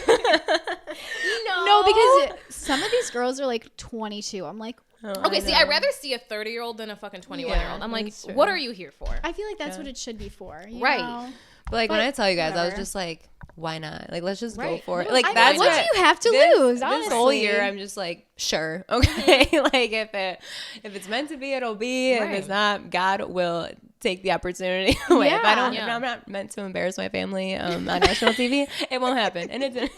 No, because some of these girls are like 22. I'm like, okay, see, I'd rather see a 30-year-old than a fucking 21-year-old. I'm like, what are you here for? I feel like that's what it should be for, you right? know? But like when I tell you guys, I was just like, why not? Like let's just go for it. Like I mean, that's what do you have to lose? Honestly, this whole year, I'm just like, sure, okay. Like if it's meant to be, it'll be. If it's not, God will take the opportunity away. If I don't, if I'm not meant to embarrass my family on national TV, it won't happen. And it didn't.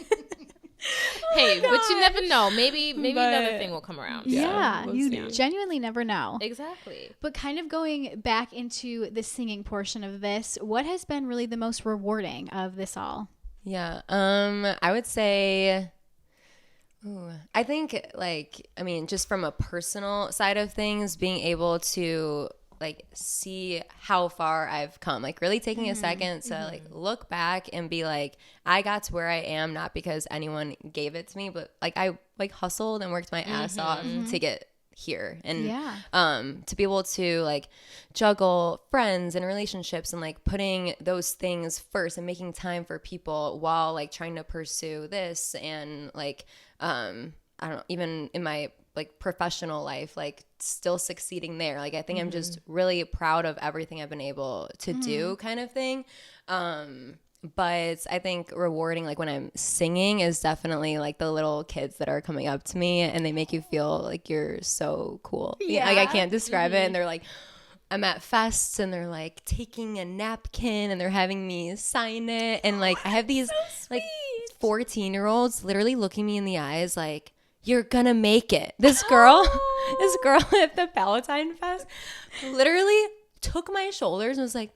Hey, but you never know. Maybe another thing will come around. Yeah, we'll you see. genuinely never know. Exactly. But kind of going back into the singing portion of this, what has been really the most rewarding of this all? Yeah, I would say, I think like, I mean, just from a personal side of things, being able to like see how far I've come, like really taking a second to like look back and be like, I got to where I am, not because anyone gave it to me, but like I like hustled and worked my ass off to get here. And to be able to like juggle friends and relationships and like putting those things first and making time for people while like trying to pursue this and like I don't know, even in my like professional life, like still succeeding there. Like I think I'm just really proud of everything I've been able to do, kind of thing. But I think rewarding, like when I'm singing, is definitely like the little kids that are coming up to me and they make you feel like you're so cool. Yeah. Like I can't describe it. And they're like, I'm at fests and they're like taking a napkin and they're having me sign it. And like I have these like 14-year-olds literally looking me in the eyes like, you're gonna make it. This girl at the Palatine Fest literally took my shoulders and was like,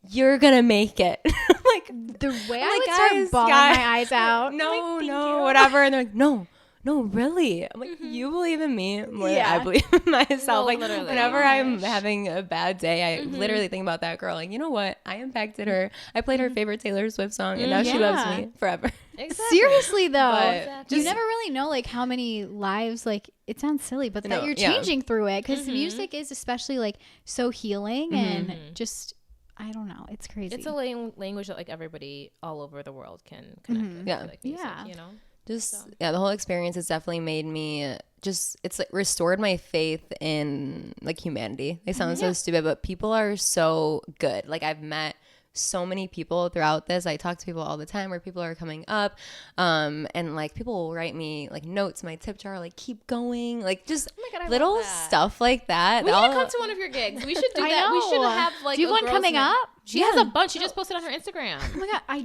you're gonna make it. Like the way I like, would start bawling my eyes out. No, whatever. And they're like, no, really. I'm like, you believe in me more than I believe in myself. No, like literally. Whenever I'm having a bad day, I literally think about that girl. Like, you know what? I impacted her. I played her favorite Taylor Swift song, and now she loves me forever. Exactly. Seriously though, Exactly. You never really know like how many lives, like it sounds silly, but that you're changing through it, because music is especially like so healing and just, I don't know, it's crazy. It's a language that like everybody all over the world can connect with. Like music, you know. The whole experience has definitely made me it's like restored my faith in like humanity. They sound so stupid, but people are so good. Like I've met so many people throughout this. I talk to people all the time where people are coming up and like people will write me like notes, my tip jar, like keep going, like just little stuff like that. We need to come to one of your gigs. We should do that. We should have like do you have one coming up? She has a bunch. She just posted on her Instagram. Oh my god, I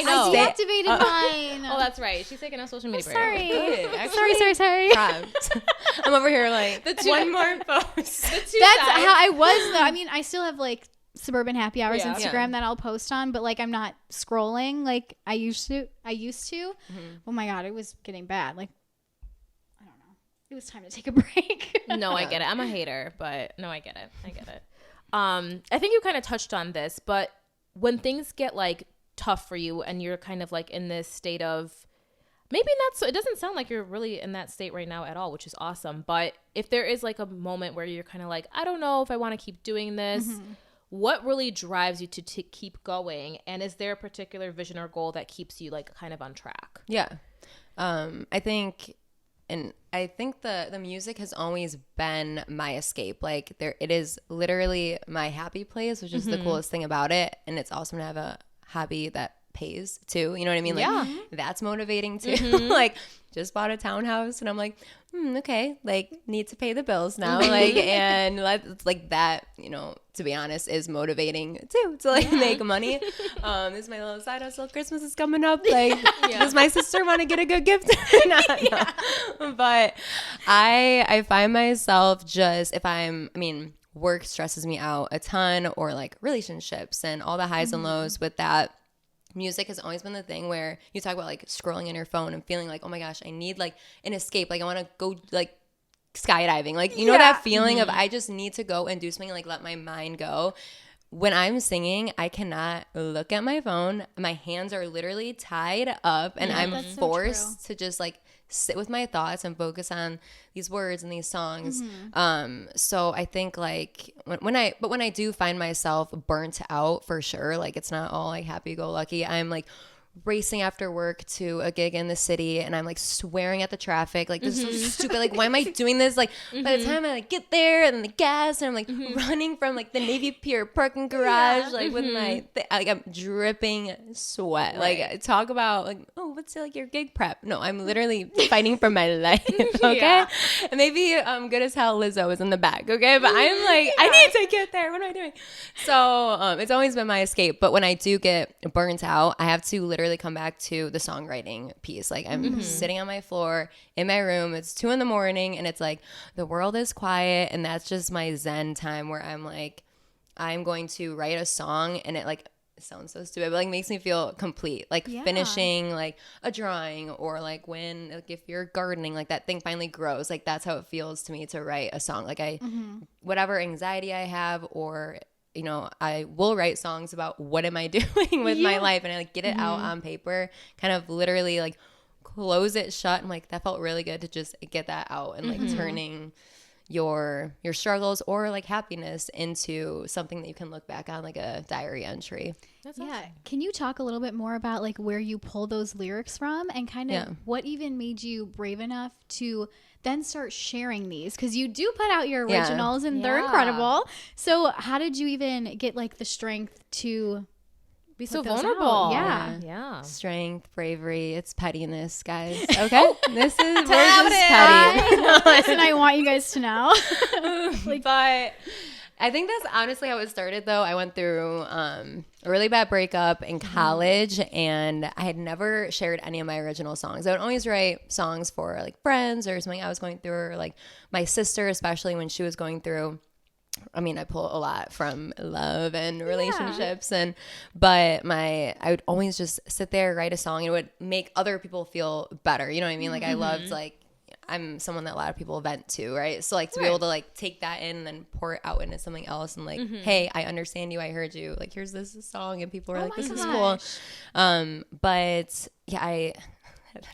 know. I deactivated mine. Oh, that's right. She's taking a social media break. Sorry. I'm over here like one more post. That's how I was though. I mean, I still have like Suburban Happy Hours Instagram that I'll post on, but like I'm not scrolling like I used to. Oh my god, it was getting bad. Like I don't know. It was time to take a break. No, I get it. I'm a hater, but no, I get it. I think you kind of touched on this, but when things get like tough for you and you're kind of like in this state of maybe not so, it doesn't sound like you're really in that state right now at all, which is awesome. But if there is like a moment where you're kind of like, I don't know if I want to keep doing this, what really drives you to keep going? And is there a particular vision or goal that keeps you like kind of on track? Yeah. I think the music has always been my escape. Like it is literally my happy place, which is the coolest thing about it. And it's awesome to have a hobby that pays too. You know what I mean? Like that's motivating too. Like just bought a townhouse and I'm like, okay, like need to pay the bills now. Like, and like that, you know, to be honest, is motivating too, to like make money. This is my little side hustle. Christmas is coming up. Like, does my sister want to get a good gift? No. But I find myself just work stresses me out a ton, or like relationships and all the highs and lows with that. Music has always been the thing where you talk about like scrolling in your phone and feeling like, oh my gosh, I need like an escape. Like I want to go like skydiving. Like, you know, that feeling of I just need to go and do something, like let my mind go. When I'm singing, I cannot look at my phone. My hands are literally tied up and I'm forced to just like sit with my thoughts and focus on these words and these songs. So I think like when I do find myself burnt out, for sure, like it's not all like happy-go-lucky. I'm like racing after work to a gig in the city and I'm like swearing at the traffic, like this is so stupid, like why am I doing this? Like by the time I like get there and the gas and I'm like running from like the Navy Pier parking garage, like with my like I'm dripping sweat, like talk about like, oh, what's like your gig prep? No, I'm literally fighting for my life. Okay. And maybe good as hell Lizzo is in the back, okay, but I'm like I need to get there, what am I doing? So it's always been my escape. But when I do get burnt out, I have to literally come back to the songwriting piece. Like I'm sitting on my floor in my room, it's 2 a.m. and it's like the world is quiet, and that's just my zen time where I'm like, I'm going to write a song, and it like sounds so stupid, but like makes me feel complete, like finishing like a drawing, or like when like if you're gardening, like that thing finally grows, like that's how it feels to me to write a song. Like I whatever anxiety I have, or you know, I will write songs about what am I doing with my life, and I like get it out on paper, kind of literally like close it shut. And like that felt really good to just get that out, and like turning your struggles or like happiness into something that you can look back on, like a diary entry. That's awesome. Can you talk a little bit more about like where you pull those lyrics from, and kind of what even made you brave enough to then start sharing these? Because you do put out your originals and they're incredible. So how did you even get like the strength to be so vulnerable? Yeah. Strength, bravery, it's pettiness, guys. Okay. We're just petty. Listen, I want you guys to know. But I think that's honestly how it started, though. I went through a really bad breakup in college, and I had never shared any of my original songs. I would always write songs for like friends or something I was going through, or like my sister, especially when she was going through. I mean, I pull a lot from love and relationships, but I would always just sit there, write a song, and it would make other people feel better. You know what I mean? Like I loved, like, I'm someone that a lot of people vent to, right? So like to be able to like take that in and then pour it out into something else, and like, hey, I understand you, I heard you, like here's this song, and people are like, this is cool. But yeah, I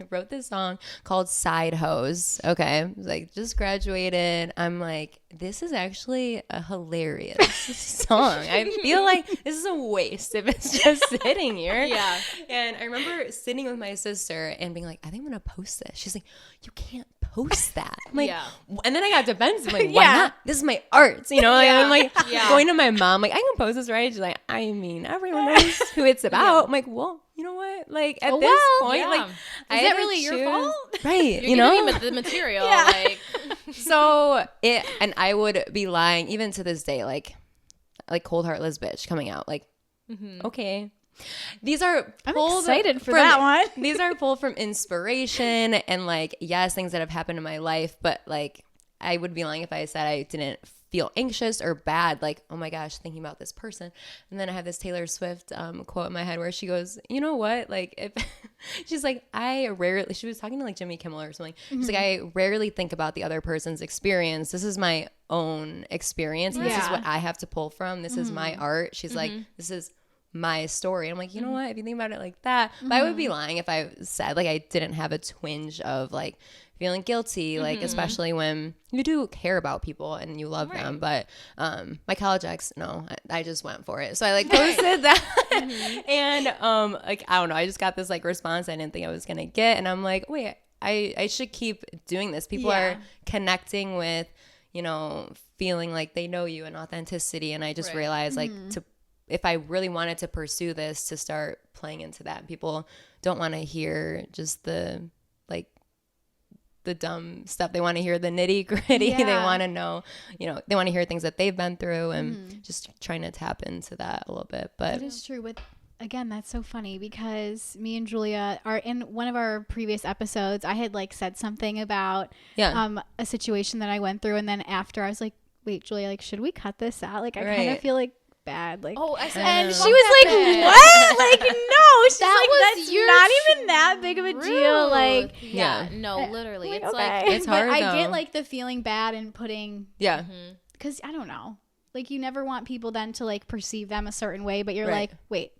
wrote this song called Side Hose. Okay. I was like, just graduated. I'm like, this is actually a hilarious song. I feel like this is a waste if it's just sitting here. Yeah. And I remember sitting with my sister and being like, I think I'm going to post this. She's like, you can't post that. I'm like, and then I got defensive. I'm like, why not? This is my art. You know, like, I'm like going to my mom, like, I can post this, right? She's like, I mean, everyone knows who it's about. I'm like, well, you know what? Like at this point, like, is that really your fault? Right. You're you know, giving the material. Like, so and I would be lying even to this day, like Cold Heartless Bitch coming out. Like, okay. These are I'm excited for that one. These are pulled from inspiration and like, yes, things that have happened in my life, but like I would be lying if I said I didn't feel anxious or bad, like, oh my gosh, thinking about this person. And then I have this Taylor Swift quote in my head where she goes, you know what, like if she's like, she was talking to like Jimmy Kimmel or something. She's like, I rarely think about the other person's experience. This is my own experience. This is what I have to pull from. This is my art. She's like, this is my story. I'm like, you know what? If you think about it like that, but I would be lying if I said like I didn't have a twinge of like feeling guilty, like especially when you do care about people and you love them. But my college ex, no, I just went for it. So I like posted that, and like I don't know, I just got this like response I didn't think I was gonna get, and I'm like, wait, I should keep doing this. People are connecting with, you know, feeling like they know you and authenticity, and I just realized like if I really wanted to pursue this, to start playing into that. People don't want to hear just the like the dumb stuff. They want to hear the nitty gritty. They want to know, you know, they want to hear things that they've been through, and just trying to tap into that a little bit. But that is true. Again, that's so funny because me and Julia are in one of our previous episodes. I had like said something about a situation that I went through, and then after I was like, wait, Julia, like, should we cut this out? Like, I kind of feel like bad. Like, I said, and she was like, what? Like, no, she's that's not even that big of a deal. Like, no, literally, like, it's okay. like it's hard. But I get like the feeling bad and putting because I don't know, like you never want people then to like perceive them a certain way, but you're like, wait,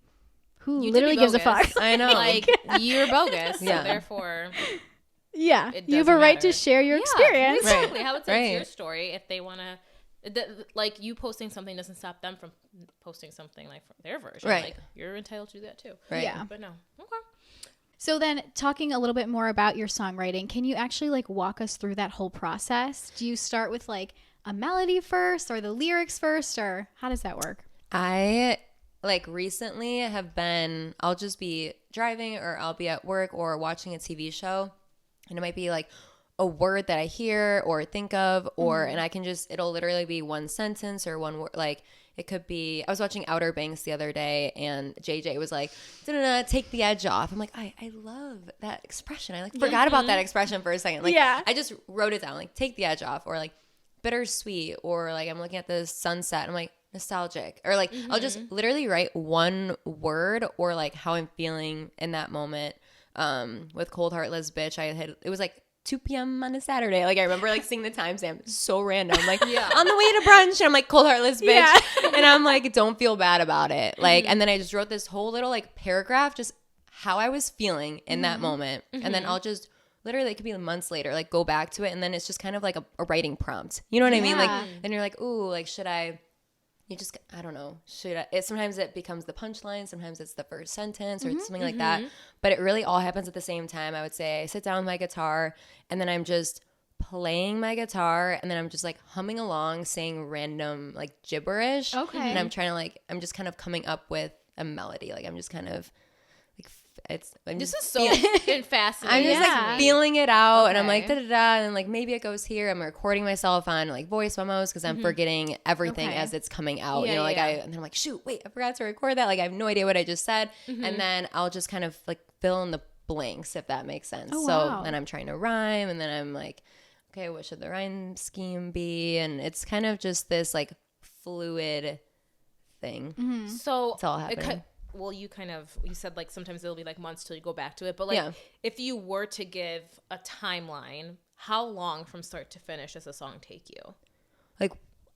who literally gives a fuck? I know, like you're bogus, so therefore you have a right to share your experience. Exactly. How it's your story. If they want to, like you posting something doesn't stop them from posting something like from their version. Like you're entitled to do that too. Yeah. But no. Okay. So then talking a little bit more about your songwriting, can you actually like walk us through that whole process? Do you start with like a melody first or the lyrics first, or how does that work? I like recently I'll just be driving, or I'll be at work or watching a TV show, and it might be like a word that I hear or think of, or and I can just, it'll literally be one sentence or one word. Like it could be, I was watching Outer Banks the other day, and JJ was like, take the edge off. I'm like, I love that expression. I like forgot about that expression for a second. Like I just wrote it down, like take the edge off, or like bittersweet, or like I'm looking at the sunset, I'm like nostalgic, or like I'll just literally write one word or like how I'm feeling in that moment. With Cold Heartless Bitch, it was like 2 p.m. on a Saturday. Like I remember like seeing the timestamp, so random. Like on the way to brunch, and I'm like Cold Heartless Bitch, and I'm like, don't feel bad about it. Like, and then I just wrote this whole little like paragraph, just how I was feeling in that moment, and then I'll just literally, it could be months later, like go back to it, and then it's just kind of like a writing prompt. You know what I mean? Like then you're like, ooh, like should I? You just, I don't know. Sometimes it becomes the punchline. Sometimes it's the first sentence or something like that. But it really all happens at the same time. I would say I sit down with my guitar, and then I'm just playing my guitar, and then I'm just like humming along, saying random like gibberish. Okay. And I'm trying to like, I'm just kind of coming up with a melody. Like I'm just kind of like, this is so fascinating. I'm just like feeling it out, and I'm like da da da, and then like maybe it goes here. I'm recording myself on like voice memos because I'm forgetting everything as it's coming out. You know, like and then I'm like, shoot, wait, I forgot to record that. Like I have no idea what I just said, and then I'll just kind of like fill in the blanks, if that makes sense. So then I'm trying to rhyme, and then I'm like, okay, what should the rhyme scheme be? And it's kind of just this like fluid thing. So it's all happening. Well, you said like sometimes it'll be like months till you go back to it, but like if you were to give a timeline, how long from start to finish does a song take you? Like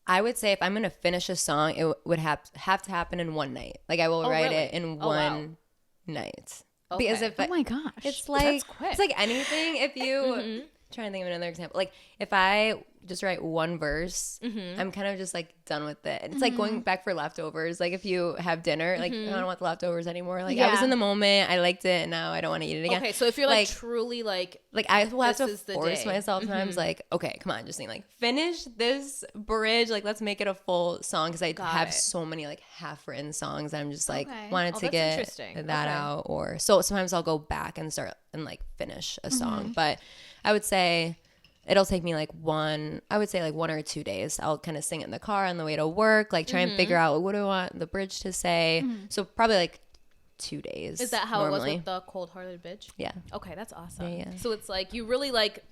I would say if I'm going to finish a song, it would have to happen in one night. Like I will write it in one night. Okay. Because if oh my gosh, it's like it's like anything. If you trying to think of another example, like if I just write one verse, I'm kind of just like done with it. It's like going back for leftovers. Like if you have dinner, like I don't want the leftovers anymore. Like I was in the moment, I liked it, and now I don't want to eat it again. Okay, so if you're like truly like I will have to force myself sometimes. Like okay, come on, Justine, like finish this bridge. Like let's make it a full song, because I have so many like half written songs. I'm just like wanted to get that out, or so sometimes I'll go back and start and like finish a song, but I would say it'll take me like 1 or 2 days. I'll kind of sing it in the car on the way to work, like try and figure out what do I want the bridge to say. So probably like 2 days. Is that how it was with the Cold Hearted Bitch? Yeah. Okay, that's awesome. Yeah. So it's like you really like,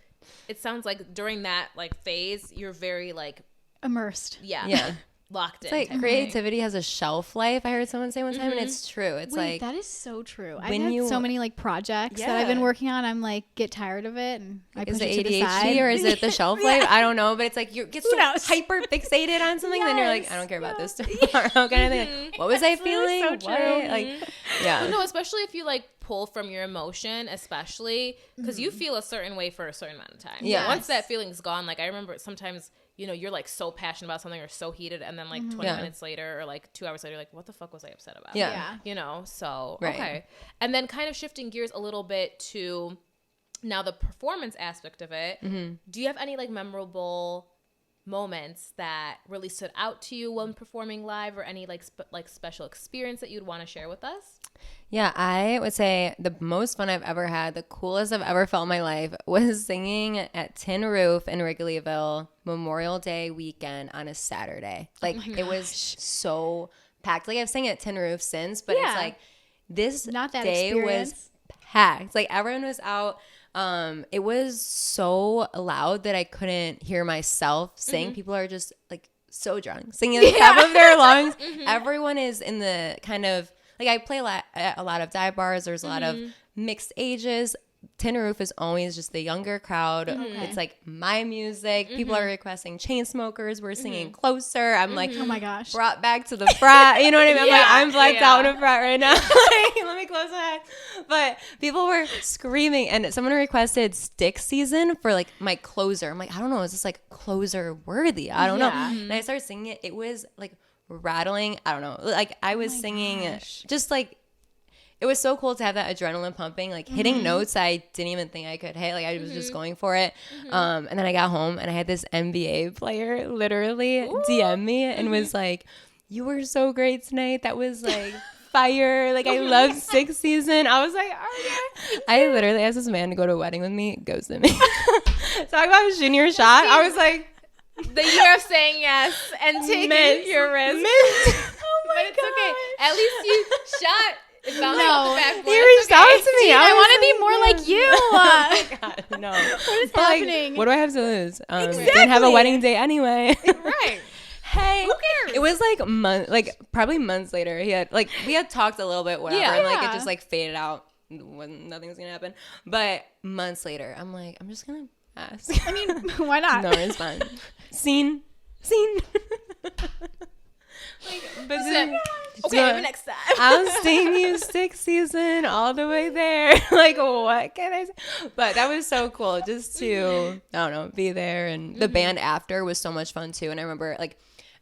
it sounds like during that like phase, you're very like immersed. Yeah. Yeah. locked It's in. like creativity has a shelf life. I heard someone say one time, and it's true. It's Wait, like that is so true. I've when had you- so many like projects that I've been working on. I'm like get tired of it and I push is it it to the side. ADHD or is it the shelf life? I don't know, but it's like you get so knows? hyper fixated on something, then you're like, I don't care about this tomorrow kind of thing. Like, what was I feeling? so What? true. Like, yeah. No, especially if you like pull from your emotion, especially because you feel a certain way for a certain amount of time. Yes. Once that feeling's gone, like I remember sometimes, you know, you're like so passionate about something or so heated, and then like 20 minutes later or like 2 hours later, like, what the fuck was I upset about? Yeah. You know, so, Right. okay. And then kind of shifting gears a little bit to now the performance aspect of it. Do you have any like memorable moments that really stood out to you when performing live, or any like special experience that you'd want to share with us? Yeah, I would say the most fun I've ever had, the coolest I've ever felt in my life was singing at Tin Roof in Wrigleyville Memorial Day weekend on a Saturday. Like it was so packed. Like I've sang at Tin Roof since, but it's like this Not that day experience. was packed. Like everyone was out. It was so loud that I couldn't hear myself sing. People are just like so drunk, singing at the top of their lungs. Everyone is in the kind of like I play a lot of dive bars. There's a lot of mixed ages. Tin Roof is always just the younger crowd. It's like my music. People are requesting Chainsmokers. We're singing Closer. I'm like, Oh my gosh. brought back to the frat. You know what I mean? I'm like, I'm blacked out in a frat right now. Like, let me close my eyes. But people were screaming, and someone requested Stick Season for like my Closer. I'm like, I don't know. Is this like Closer worthy? I don't know. And I started singing it. It was like rattling. I don't know. Like I was singing just like, it was so cool to have that adrenaline pumping, like hitting notes I didn't even think I could hit. Like I was just going for it. And then I got home and I had this NBA player literally DM me and was like, you were so great tonight. That was like fire. Like I love Sixth Season. I was like, okay. I literally asked this man to go to a wedding with me. Ghosted me. Talk about junior shot. I was like, The year of saying yes and taking your risk. Oh my But it's okay. At least you shot. It bounced No. off the backboard. He It's reached out okay. to me. I want to be more like you. God, no. What is But, like, happening? what do I have to lose? Didn't have a wedding day anyway. Right. Hey, Who cares? it was like probably months later. We had talked a little bit, whatever, Yeah. and like it Yeah. just like faded out when nothing was gonna happen. But months later, I'm like, I'm just gonna ask. I mean, why not? No response. Scene. Like, but then, Okay, so, maybe next time. I'll sing you Sixth Season all the way there. Like, what can I say? But that was so cool just to, I don't know, be there. And the band after was so much fun too. And I remember like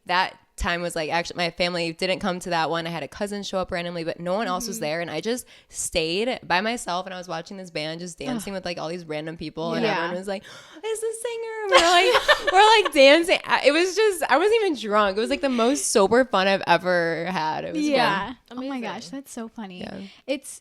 that time was like, actually my family didn't come to that one. I had a cousin show up randomly, but no one else was there. And I just stayed by myself and I was watching this band just dancing with like all these random people. And Yeah. everyone was like, it's the singer. And we're like dancing. It was just, I wasn't even drunk. It was like the most sober fun I've ever had. It was Yeah. fun. Oh my Amazing. gosh, that's so funny. Yeah. It's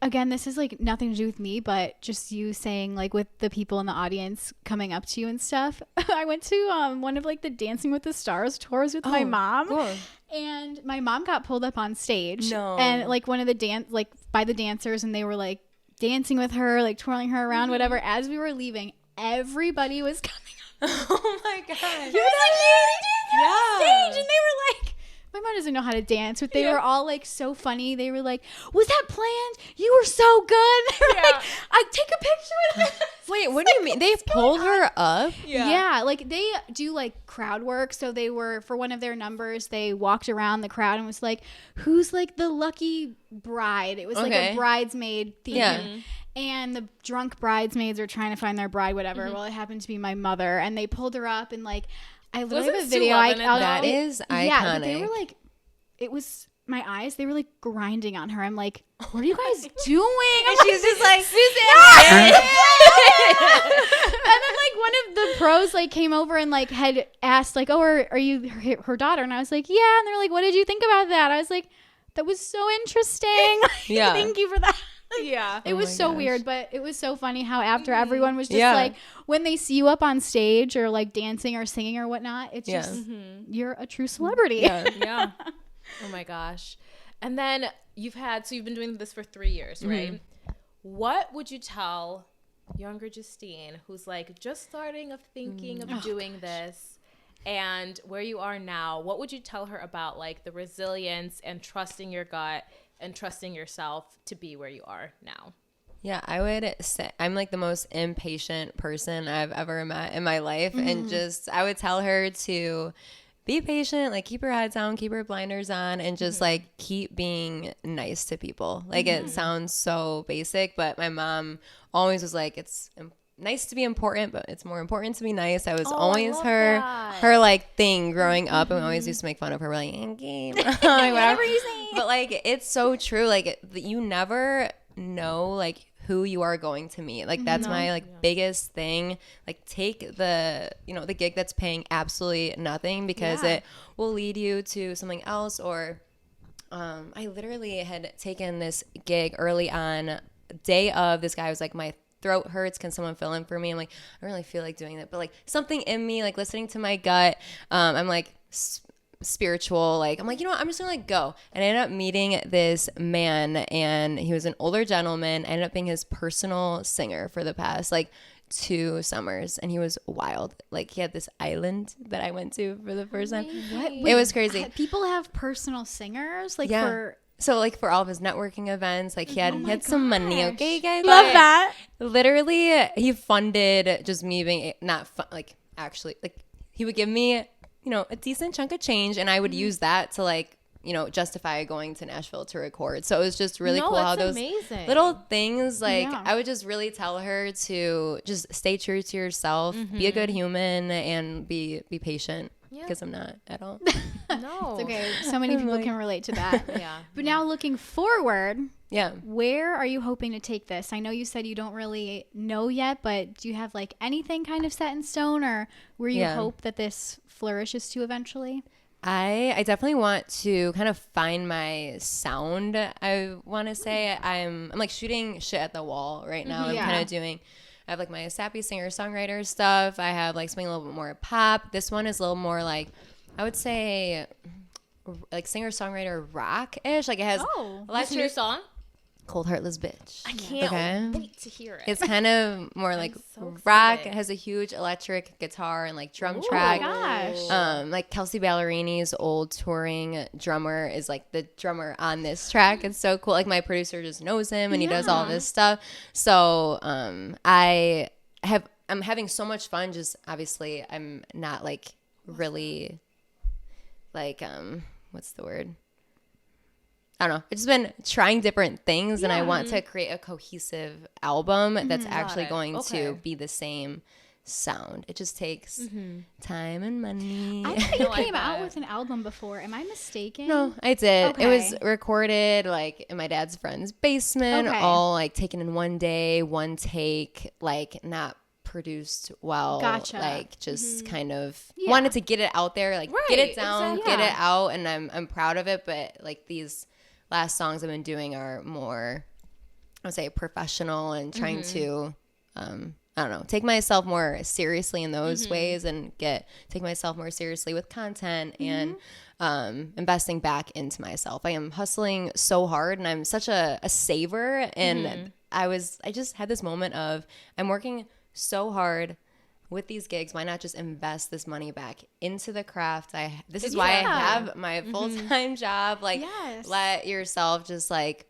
again, this is like nothing to do with me, but just you saying like with the people in the audience coming up to you and stuff. I went to one of like the Dancing with the Stars tours with my mom. Cool. And my mom got pulled up on stage. No. And like one of the by the dancers, and they were like dancing with her, like twirling her around, whatever. As we were leaving, everybody was coming up. Oh my god. He was like, "You're on stage," and they were like, my mom doesn't know how to dance, but they were all like so funny. They were like, "Was that planned? You were so good." They were like, "I take a picture with this." Wait, what do you mean? They pulled her up? Yeah, like they do like crowd work. So they were, for one of their numbers, they walked around the crowd and was like, "Who's like the lucky bride?" It was like Okay. a bridesmaid theme. Yeah. And the drunk bridesmaids are trying to find their bride, whatever. Well, it happened to be my mother, and they pulled her up, and like, I literally have a Wasn't Sue video. loving it, That is iconic. Yeah, but they were like, it was my eyes. They were like grinding on her. I'm like, what are you guys doing? I'm she's just like, Suzanne. And then like one of the pros like came over and like had asked like, "Oh, are you her daughter?" And I was like, "Yeah." And they're like, "What did you think about that?" I was like, "That was so interesting." Yeah. Thank you for that. Yeah. It was my so gosh. weird, but it was so funny how after everyone was just Yeah. like, when they see you up on stage or like dancing or singing or whatnot, it's Yeah. just, you're a true celebrity. Yeah. Yeah. Oh my gosh. And then you've been doing this for 3 years, right? What would you tell younger Justine who's like just starting of thinking of doing this, and where you are now, what would you tell her about like the resilience and trusting your gut and trusting yourself to be where you are now? Yeah, I would say I'm like the most impatient person I've ever met in my life. And just, I would tell her to be patient, like keep her head down, keep her blinders on, and just like keep being nice to people. Like it sounds so basic, but my mom always was like, it's nice to be important, but it's more important to be nice. I was always her like thing growing up, and we always used to make fun of her. We're like, okay, like, whatever you say. But like, it's so true. Like you never know like who you are going to meet. Like that's my like biggest thing. Like take the the gig that's paying absolutely nothing, because it will lead you to something else. Or I literally had taken this gig early on, day of. This guy was like, my throat hurts, can someone fill in for me? I'm like, I don't really feel like doing that, but like something in me, like listening to my gut, I'm like spiritual, like I'm like, you know what, I'm just gonna like go. And I ended up meeting this man, and he was an older gentleman. I ended up being his personal singer for the past like 2 summers, and he was wild. Like he had this island that I went to for the first time. It was crazy. People have personal singers like So like for all of his networking events, like he had some money. Okay, guys, love that. Literally, he funded just me being like actually like he would give me a decent chunk of change, and I would use that to like justify going to Nashville to record. So it was just really cool how those little things, like I would just really tell her to just stay true to yourself, be a good human, and be patient. Because I'm not at all. No. It's okay. So many people can relate to that. But now looking forward, where are you hoping to take this? I know you said you don't really know yet, but do you have like anything kind of set in stone, or where you hope that this flourishes to eventually? I definitely want to kind of find my sound. I want to say I'm like shooting shit at the wall right now. I'm kind of doing... I have like my sappy singer-songwriter stuff. I have like something a little bit more pop. This one is a little more like, I would say, like singer-songwriter rock-ish. Like it has What's your song? Cold Heartless Bitch. I can't wait to hear it. It's kind of more like rock. It has a huge electric guitar and like drum track. Oh my gosh. Like Kelsey Ballerini's old touring drummer is like the drummer on this track. It's so cool. Like my producer just knows him, and he does all this stuff. So I'm having so much fun. Just obviously I'm not like really like what's the word? I don't know. I've just been trying different things, and I want to create a cohesive album that's actually going to be the same sound. It just takes time and money. I thought you came out with an album before. Am I mistaken? No, I did. Okay. It was recorded like in my dad's friend's basement, all like taken in one day, one take, like not produced well. Gotcha. Like just kind of wanted to get it out there, like get it down, get it out, and I'm proud of it. But like these last songs I've been doing are more, I would say, professional, and trying to, I don't know, take myself more seriously in those ways, and take myself more seriously with content and investing back into myself. I am hustling so hard, and I'm such a saver. And I just had this moment of, I'm working so hard with these gigs, why not just invest this money back into the craft? This is why I have my full-time job. Like, let yourself just like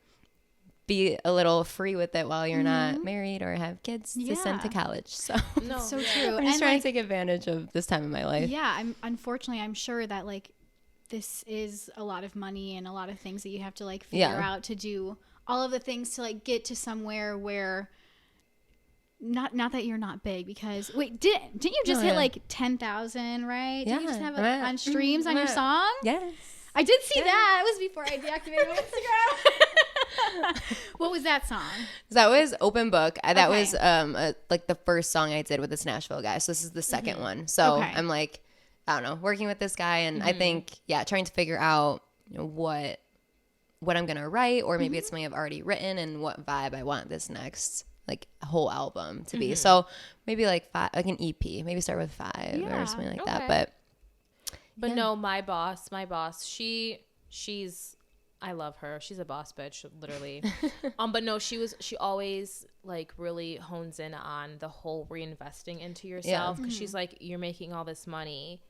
be a little free with it while you're not married or have kids to send to college. So so true. I'm just trying to take advantage of this time in my life. Yeah, I'm sure that like this is a lot of money and a lot of things that you have to like figure out to do all of the things to like get to somewhere where. Not that you're not big, because wait, didn't you just hit like 10,000, right? Didn't you just have it on streams on your song? Yes. I did see that. It was before I deactivated my Instagram. What was that song? That was Open Book. That was like the first song I did with this Nashville guy. So this is the second one. So I'm like, I don't know, working with this guy, and I think trying to figure out what I'm gonna write, or maybe it's something I've already written, and what vibe I want this next like whole album to be. So maybe like 5, like an EP, maybe start with 5 or something like that. But no, my boss, she's, I love her. She's a boss bitch, literally. But no, she always like really hones in on the whole reinvesting into yourself. 'Cause she's like, you're making all this money,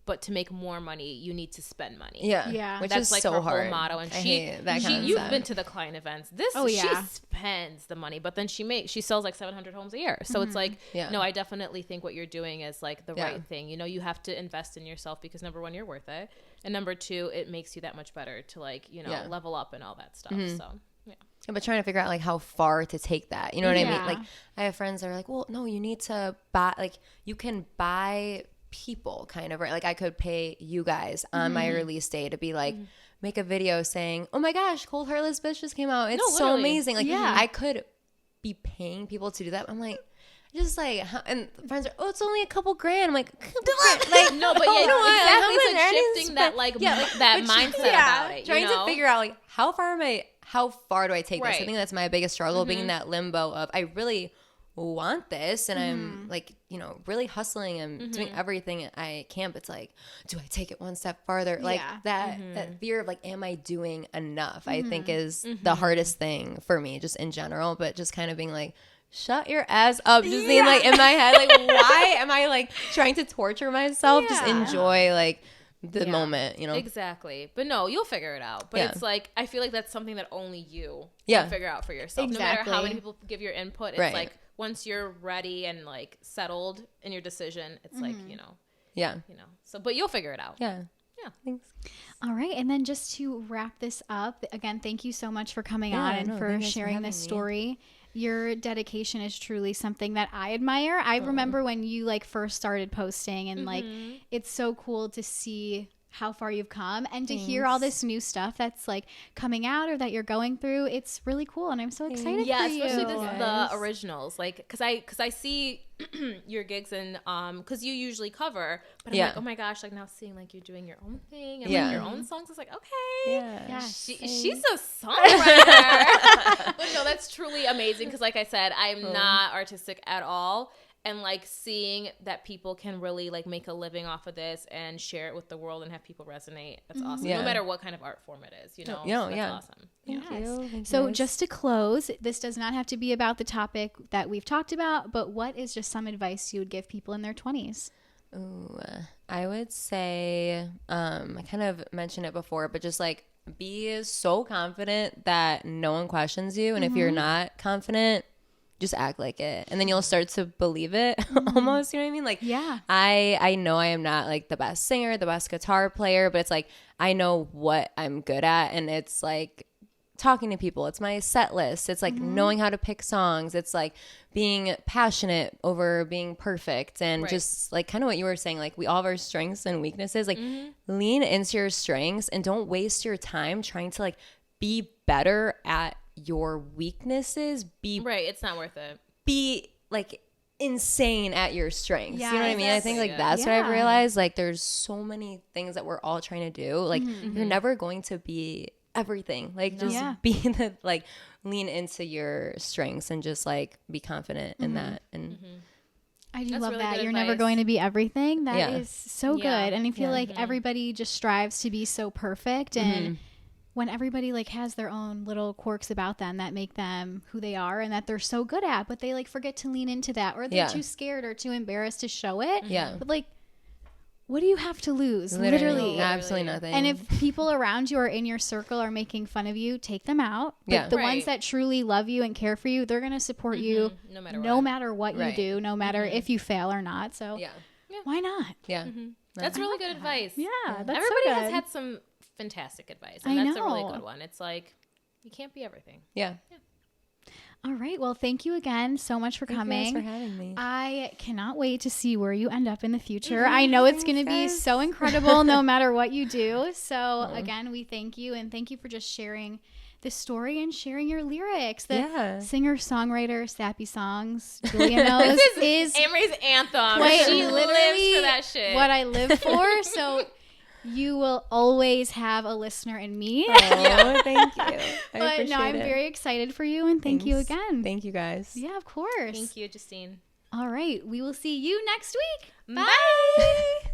but to make more money, you need to spend money. Yeah. Which That's is like so her hard. whole motto. And I hate that kind of you've stuff. been to the client events. She spends the money, but then she sells like 700 homes a year. So it's like, no, I definitely think what you're doing is like the right thing. You know, you have to invest in yourself because number one, you're worth it. And number two, it makes you that much better to like, you know, level up and all that stuff. So, yeah. But trying to figure out like how far to take that. You know what I mean? Like I have friends that are like, well, no, you need to buy, like you can buy people kind of, right? Like I could pay you guys on my release day to be like, make a video saying, oh my gosh, Cold Heartless Bitch just came out. It's so amazing. Like I could be paying people to do that. I'm like, just like, and friends are, oh, it's only a couple grand. I'm like, no, but yeah, you know what? exactly. So shifting that like that mindset about it. Trying to figure out like how far do I take this? I think that's my biggest struggle, being in that limbo of I really want this and I'm like, you know, really hustling and doing everything I can, but it's like, do I take it one step farther? Like that fear of like, am I doing enough? I think is the hardest thing for me just in general, but just kind of being like, shut your ass up. Just being like in my head, like, why am I like trying to torture myself? Just enjoy like the moment, you know? Exactly. But no, you'll figure it out. But it's like, I feel like that's something that only you can figure out for yourself. No matter how many people give your input, it's like once you're ready and like settled in your decision, it's like, you know. So, but you'll figure it out. Yeah. Thanks. All right. And then just to wrap this up, again, thank you so much for coming on and for sharing this story. Your dedication is truly something that I admire. I remember when you like first started posting and like, it's so cool to see how far you've come and to hear all this new stuff that's like coming out or that you're going through. It's really cool. And I'm so excited for you. Especially the originals. Like, cause I see your gigs and, cause you usually cover, but I'm like, oh my gosh, like now seeing like you're doing your own thing and like your own songs. It's like, okay, she's a songwriter. But no, that's truly amazing. Cause like I said, I'm not artistic at all. And like seeing that people can really like make a living off of this and share it with the world and have people resonate. That's awesome. No matter what kind of art form it is, you know. That's awesome. Yes. So just to close, this does not have to be about the topic that we've talked about, but what is just some advice you would give people in their 20s? Ooh, I would say, I kind of mentioned it before, but just like be so confident that no one questions you. And if you're not confident, just act like it, and then you'll start to believe it almost, you know what I mean? Like, I know I am not like the best singer, the best guitar player, but it's like, I know what I'm good at. And it's like talking to people. It's my set list. It's like knowing how to pick songs. It's like being passionate over being perfect. And just like kind of what you were saying, like we all have our strengths and weaknesses, like lean into your strengths and don't waste your time trying to like be better at your weaknesses. It's not worth it. Be like insane at your strengths. You know what I mean? I think like that's what I've realized. Like there's so many things that we're all trying to do. Like you're never going to be everything. Like just be the like lean into your strengths and just like be confident in that. And I do love really that. You're never going to be everything. That is so good. And I feel like everybody just strives to be so perfect, and when everybody like has their own little quirks about them that make them who they are and that they're so good at, but they like forget to lean into that, or they're too scared or too embarrassed to show it. But like, what do you have to lose? Literally. Absolutely nothing. And if people around you or in your circle are making fun of you, take them out. But the ones that truly love you and care for you, they're going to support you no matter what you do, no matter if you fail or not. So why not? That's really good advice. That's everybody has had some fantastic advice, and that's a really good one. It's like you can't be everything. All right. Well, thank you again so much for coming. Thanks for having me. I cannot wait to see where you end up in the future. I know it's going to be so incredible no matter what you do. So again, we thank you, and thank you for just sharing this story and sharing your lyrics. The singer-songwriter, sappy songs, Julia knows is Amory's anthem. She lives for that shit. What I live for. So you will always have a listener in me. Oh, thank you. But no, I'm very excited for you, and thank you again. Thank you, guys. Yeah, of course. Thank you, Justine. All right. We will see you next week. Bye.